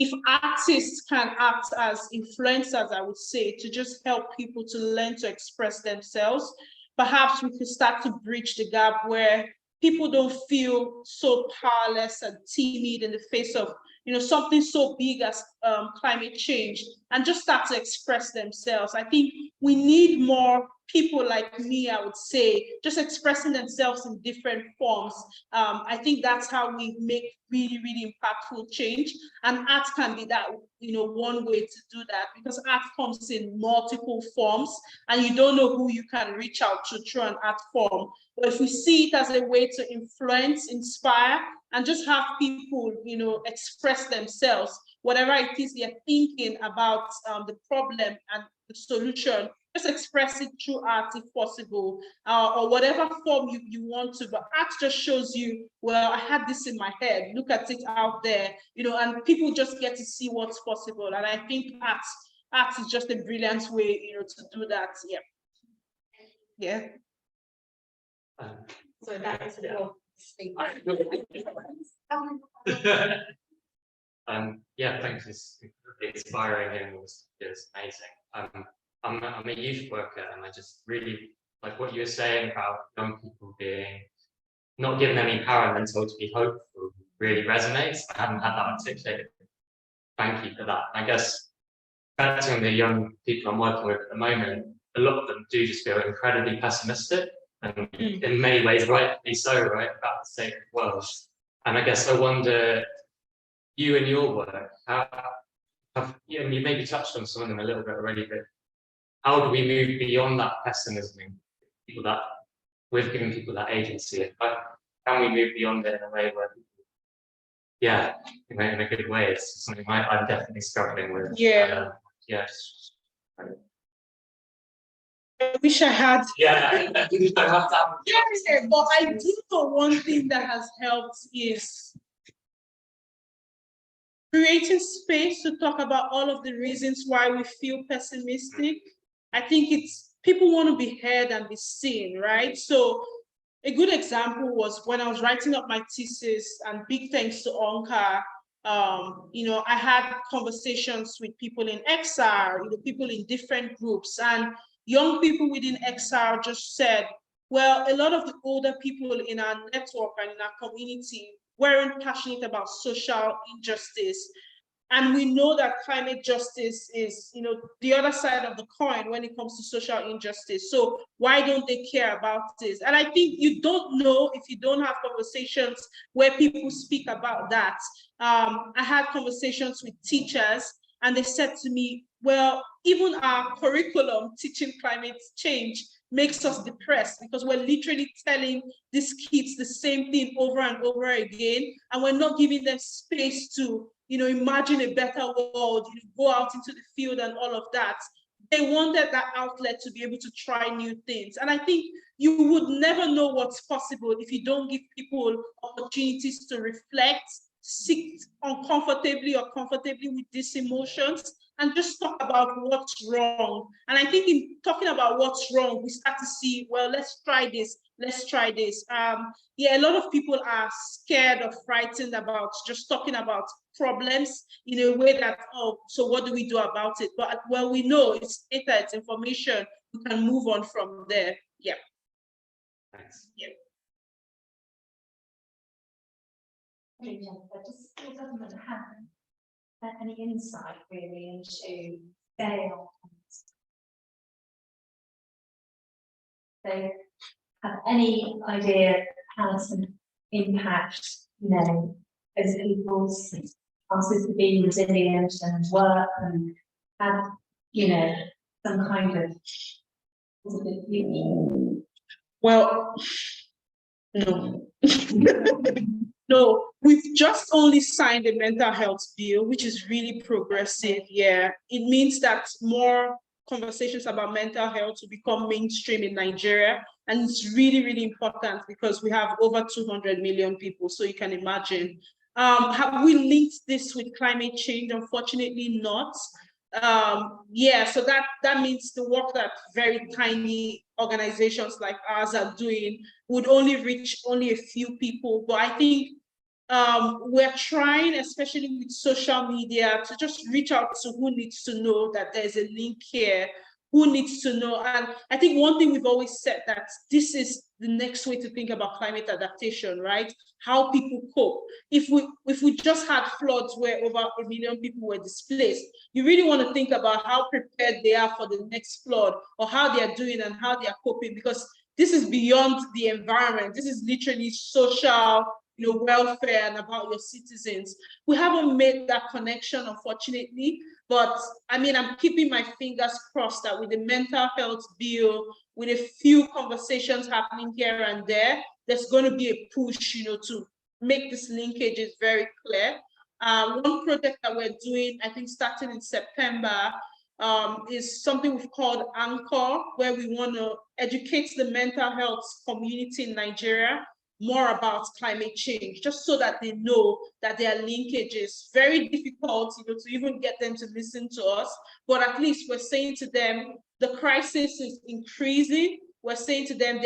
If artists can act as influencers, I would say, to just help people to learn to express themselves, perhaps we could start to bridge the gap where people don't feel so powerless and timid in the face of something so big as climate change, and just start to express themselves. I think we need more people like me, I would say, just expressing themselves in different forms. I think that's how we make really, really impactful change. And art can be that, one way to do that, because art comes in multiple forms and you don't know who you can reach out to through an art form. But if we see it as a way to influence, inspire, and just have people, express themselves, whatever it is they're thinking about the problem and the solution, just express it through art if possible, or whatever form you want to. But art just shows you, well, I had this in my head, look at it out there, and people just get to see what's possible. And I think art is just a brilliant way, to do that. Yeah. So that is your speech. Yeah, thanks. It's inspiring and it's amazing. I'm a youth worker, and I just really like what you were saying about young people being not given any power and then told to be hopeful. Really resonates. I haven't had that articulated. Thank you for that. I guess affecting the young people I'm working with at the moment, a lot of them do just feel incredibly pessimistic, and in many ways rightly so, right, about the state of the world. And I guess I wonder, you and your work, and you maybe touched on some of them a little bit already, but how do we move beyond that pessimism and people that we've given people that agency? Can we move beyond it in a way where, in a good way? It's something I'm definitely struggling with. Yeah. Yes. I wish I had. Yeah, but I do know one thing that has helped is creating space to talk about all of the reasons why we feel pessimistic. I think people want to be heard and be seen, right? So a good example was when I was writing up my thesis, and big thanks to ONCA, I had conversations with people in XR, people in different groups, and young people within XR just said, well, a lot of the older people in our network and in our community weren't passionate about social injustice. And we know that climate justice is, the other side of the coin when it comes to social injustice. So why don't they care about this? And I think you don't know if you don't have conversations where people speak about that. I had conversations with teachers, and they said to me, well, even our curriculum teaching climate change makes us depressed, because we're literally telling these kids the same thing over and over again, and we're not giving them space to imagine a better world, go out into the field and all of that. They wanted that outlet to be able to try new things. And I think you would never know what's possible if you don't give people opportunities to reflect, sit uncomfortably or comfortably with these emotions, and just talk about what's wrong. And I think in talking about what's wrong, we start to see, well, let's try this. Yeah, a lot of people are scared or frightened about just talking about problems in a way that, oh, so what do we do about it? But well, we know it's data, it's information. We can move on from there. Yeah. Thanks. Yeah. Jennifer, does the government have any insight really into scale? They have any idea how it's going to impact, as people's chances to be resilient and work and have, some kind of positive view? Well, no. No, we've just only signed a mental health bill, which is really progressive. Yeah, it means that more conversations about mental health will become mainstream in Nigeria. And it's really, really important because we have over 200 million people. So you can imagine. Have we linked this with climate change? Unfortunately not. Yeah, so that means the work that very tiny organizations like ours are doing would only reach only a few people. But I think we're trying, especially with social media, to just reach out to who needs to know that there's a link here, who needs to know. And I think one thing we've always said, that this is the next way to think about climate adaptation, right? How people cope. If we just had floods where over 1 million people were displaced, you really want to think about how prepared they are for the next flood, or how they are doing and how they are coping, because this is beyond the environment. This is literally social, welfare and about your citizens. We haven't made that connection, unfortunately, but I mean, I'm keeping my fingers crossed that with the mental health bill, with a few conversations happening here and there, there's going to be a push, to make this linkages very clear. One project that we're doing, I think starting in September, is something we've called ONCA, where we want to educate the mental health community in Nigeria more about climate change, just so that they know that there are linkages. Very difficult, to even get them to listen to us, but at least we're saying to them, the crisis is increasing. We're saying to them,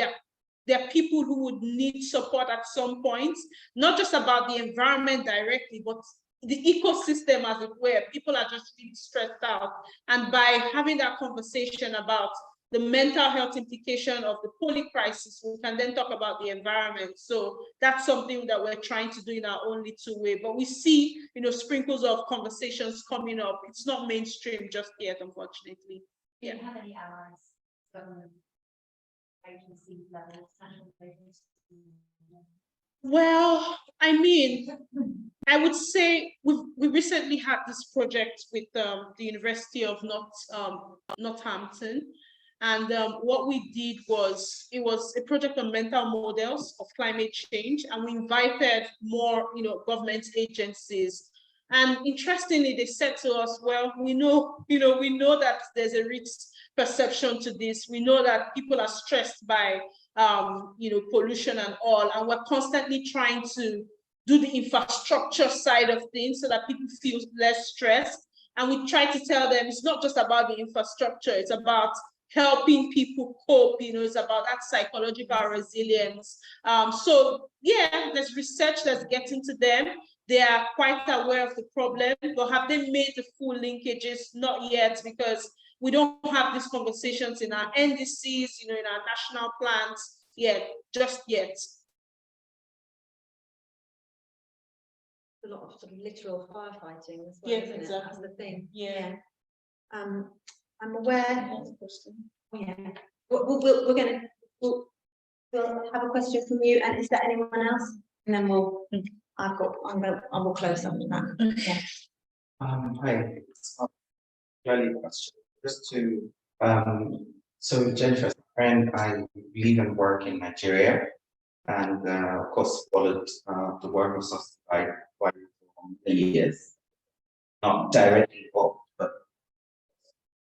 there are people who would need support at some point, not just about the environment directly, but the ecosystem, as it were. People are just really stressed out. And by having that conversation about the mental health implication of the poly crisis, we can then talk about the environment. So that's something that we're trying to do in our own little way. But we see, sprinkles of conversations coming up. It's not mainstream just yet, unfortunately. Yeah. Do you have any allies from agency levels, national agencies? Well, I mean, I would say we recently had this project with the University of Northampton. And what we did was, it was a project on mental models of climate change, and we invited more, government agencies. And interestingly, they said to us, well, we know that there's a risk perception to this. We know that people are stressed by, pollution and all, and we're constantly trying to do the infrastructure side of things so that people feel less stressed. And we try to tell them it's not just about the infrastructure, it's about helping people cope, it's about that psychological resilience. So yeah, there's research that's getting to them. They are quite aware of the problem, but have they made the full linkages? Not yet, because we don't have these conversations in our NDCs, in our national plans yet, just yet. A lot of sort of literal firefighting as well, Yes, isn't exactly. it? That's the thing. Yeah. I'm aware. Yeah. We'll have a question from you, and is there anyone else? And then I will close after that. Yeah. Hi. Really question. Just to so Jennifer, and I live and work in Nigeria, and of course followed the work of SustyVibes quite for many years. not directly involved, but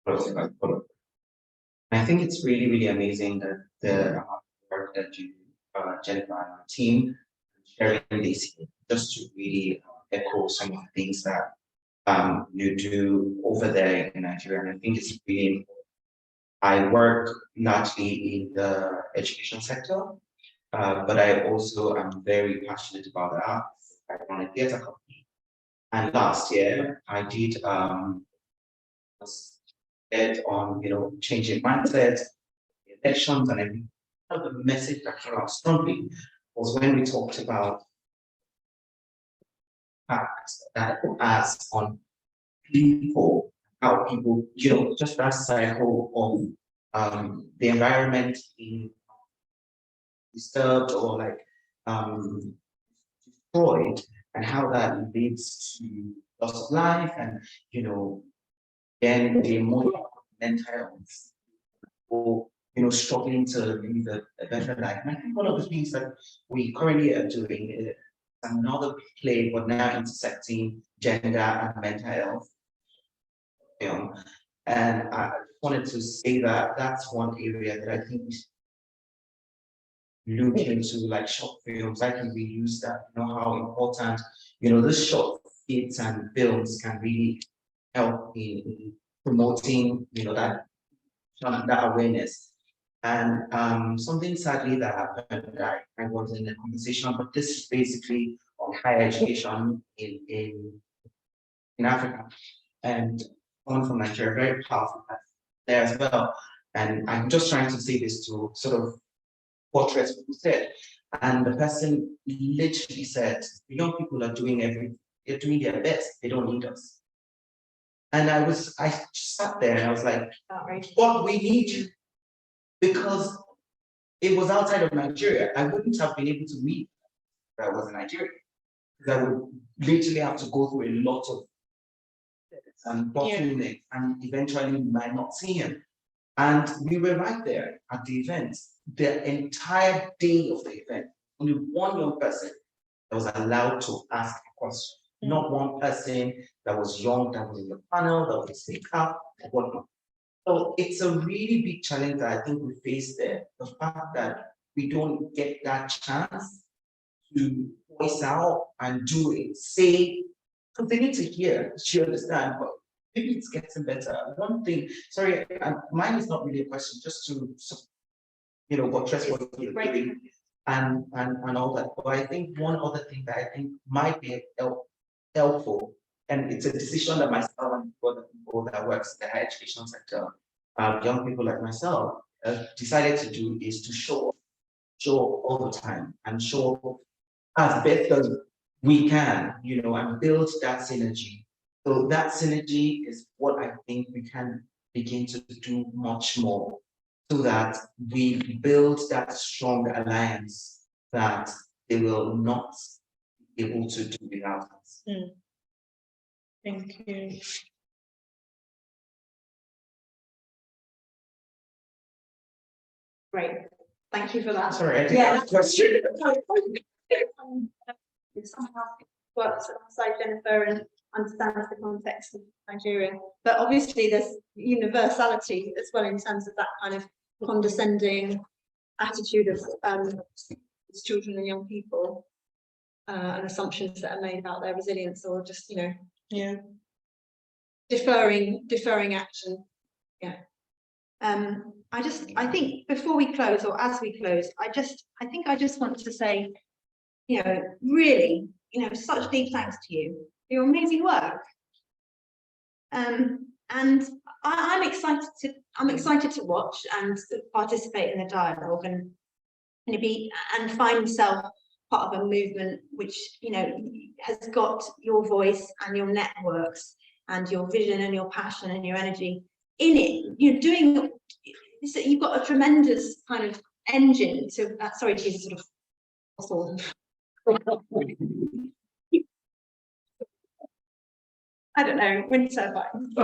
closely like follow. And I think it's really, really amazing that the work that you, Jennifer, and our team sharing this, just to really echo some of the things that you do over there in Nigeria. And I think it's really important. I work largely in the education sector, but I also am very passionate about art. I run a theatre company. And last year I did on changing mindsets, elections, and everything. One of the message that came out strongly was when we talked about impacts that has on people, how people, just that cycle of the environment being disturbed or like destroyed, and how that leads to loss of life and then the emotional mental health, or struggling to live a better life. And I think one of the things that we currently are doing is another play, but now intersecting gender and mental health. And I wanted to say that that's one area that I think we look into, like short films. I think we use that, how important, this short skits and films can really help in promoting, that awareness. And something sadly that happened, I was in a conversation, but this is basically on higher education in Africa, and one from Nigeria, very powerful there as well. And I'm just trying to say this to sort of portrait what you said. And the person literally said, the young people are doing everything, they're doing their best, they don't need us. And I just sat there and I was like, but we need you. Because it was outside of Nigeria. I wouldn't have been able to meet if I was in Nigeria. Because I would literally have to go through a lot of bottleneck, and eventually we might not see him. And we were right there at the event. The entire day of the event, only one young person that was allowed to ask a question. Not one person that was young, that was in the panel, that was a speaker, or whatnot. So it's a really big challenge that I think we face there. The fact that we don't get that chance to voice out and do it, say, because they need to hear, you understand, but maybe it's getting better. One thing, sorry, mine is not really a question, just to, buttress what you're doing and all that. But I think one other thing that I think might be helpful, and it's a decision that myself and other people that works in the higher education sector, young people like myself, decided to do, is to show all the time and show as best as we can, and build that synergy. So that synergy is what I think we can begin to do much more, so that we build that strong alliance that they will not be able to do without us. Thank you. Great, thank you for that. Sorry, I didn't have a question. Someone else works alongside Jennifer and understands the context of Nigeria, but obviously there's universality as well in terms of that kind of condescending attitude of children and young people, and assumptions that are made about their resilience, or just deferring action. I think before we close, or as we close, I think I just want to say, really, such deep thanks to you for your amazing work. And I'm excited to watch and participate in the dialogue and find myself part of a movement which has got your voice and your networks and your vision and your passion and your energy in it. You've got a tremendous kind of engine to sorry to use sort of I don't know, wind turbines.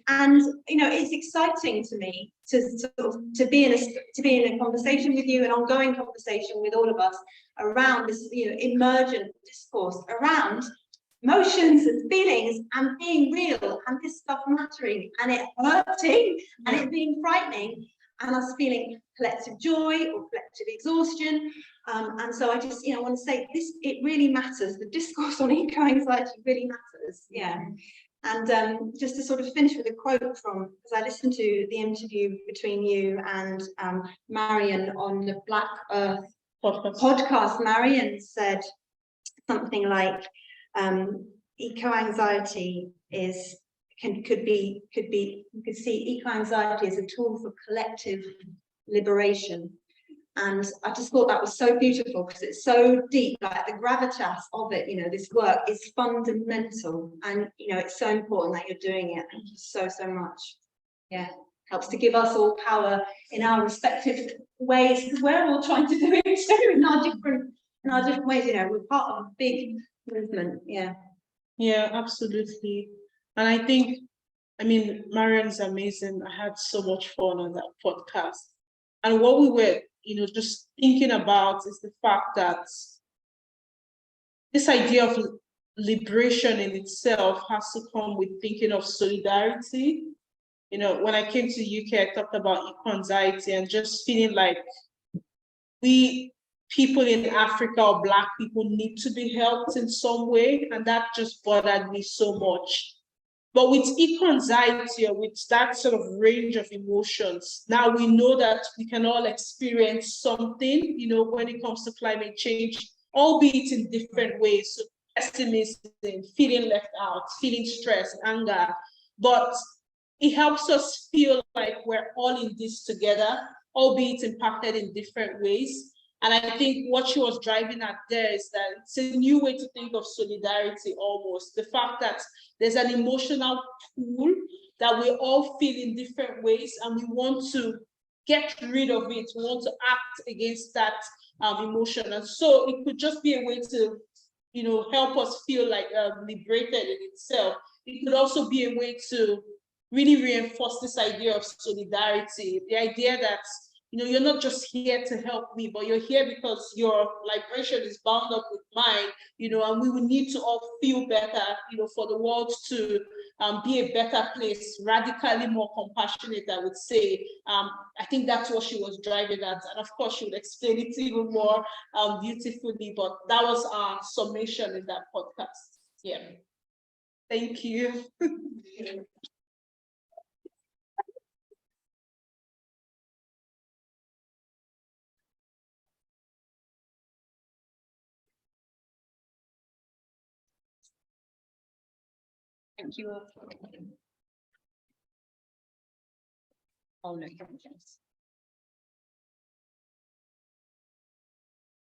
And it's exciting to me to be in a conversation with you, an ongoing conversation with all of us around this emergent discourse around emotions and feelings and being real and this stuff mattering and it hurting and it being frightening and us feeling collective joy or collective exhaustion. And so I just, want to say this, it really matters. The discourse on eco-anxiety really matters. Yeah. And just to sort of finish with a quote from, because I listened to the interview between you and Marion on the Black Earth podcast. Marion said something like, eco-anxiety could be, you could see eco-anxiety as a tool for collective liberation. And I just thought that was so beautiful because it's so deep, like the gravitas of it, this work is fundamental and, it's so important that you're doing it. Thank you so, so much. Yeah, helps to give us all power in our respective ways because we're all trying to do it too in our different ways, we're part of a big movement. Yeah. Yeah, absolutely. And I think, Marion's amazing. I had so much fun on that podcast. And what we were, just thinking about is the fact that this idea of liberation in itself has to come with thinking of solidarity. When I came to UK, I talked about eco-anxiety and just feeling like we people in Africa or Black people need to be helped in some way. And that just bothered me so much. But with eco-anxiety or with that sort of range of emotions, now we know that we can all experience something, when it comes to climate change, albeit in different ways. So pessimism, feeling left out, feeling stress, anger. But it helps us feel like we're all in this together, albeit impacted in different ways. And I think what she was driving at there is that it's a new way to think of solidarity almost. The fact that there's an emotional pool that we all feel in different ways and we want to get rid of it. We want to act against that emotion. And so it could just be a way to, help us feel like liberated in itself. It could also be a way to really reinforce this idea of solidarity, the idea that you're not just here to help me, but you're here because your liberation is bound up with mine, and we will need to all feel better, for the world to be a better place, radically more compassionate, I would say. I think that's what she was driving at. And of course, she would explain it even more beautifully, but that was our summation in that podcast. Yeah. Thank you. Thank you. Oh, no, yes.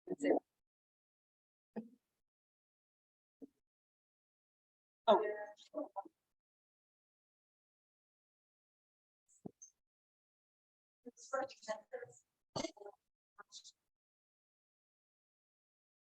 That's it. Oh.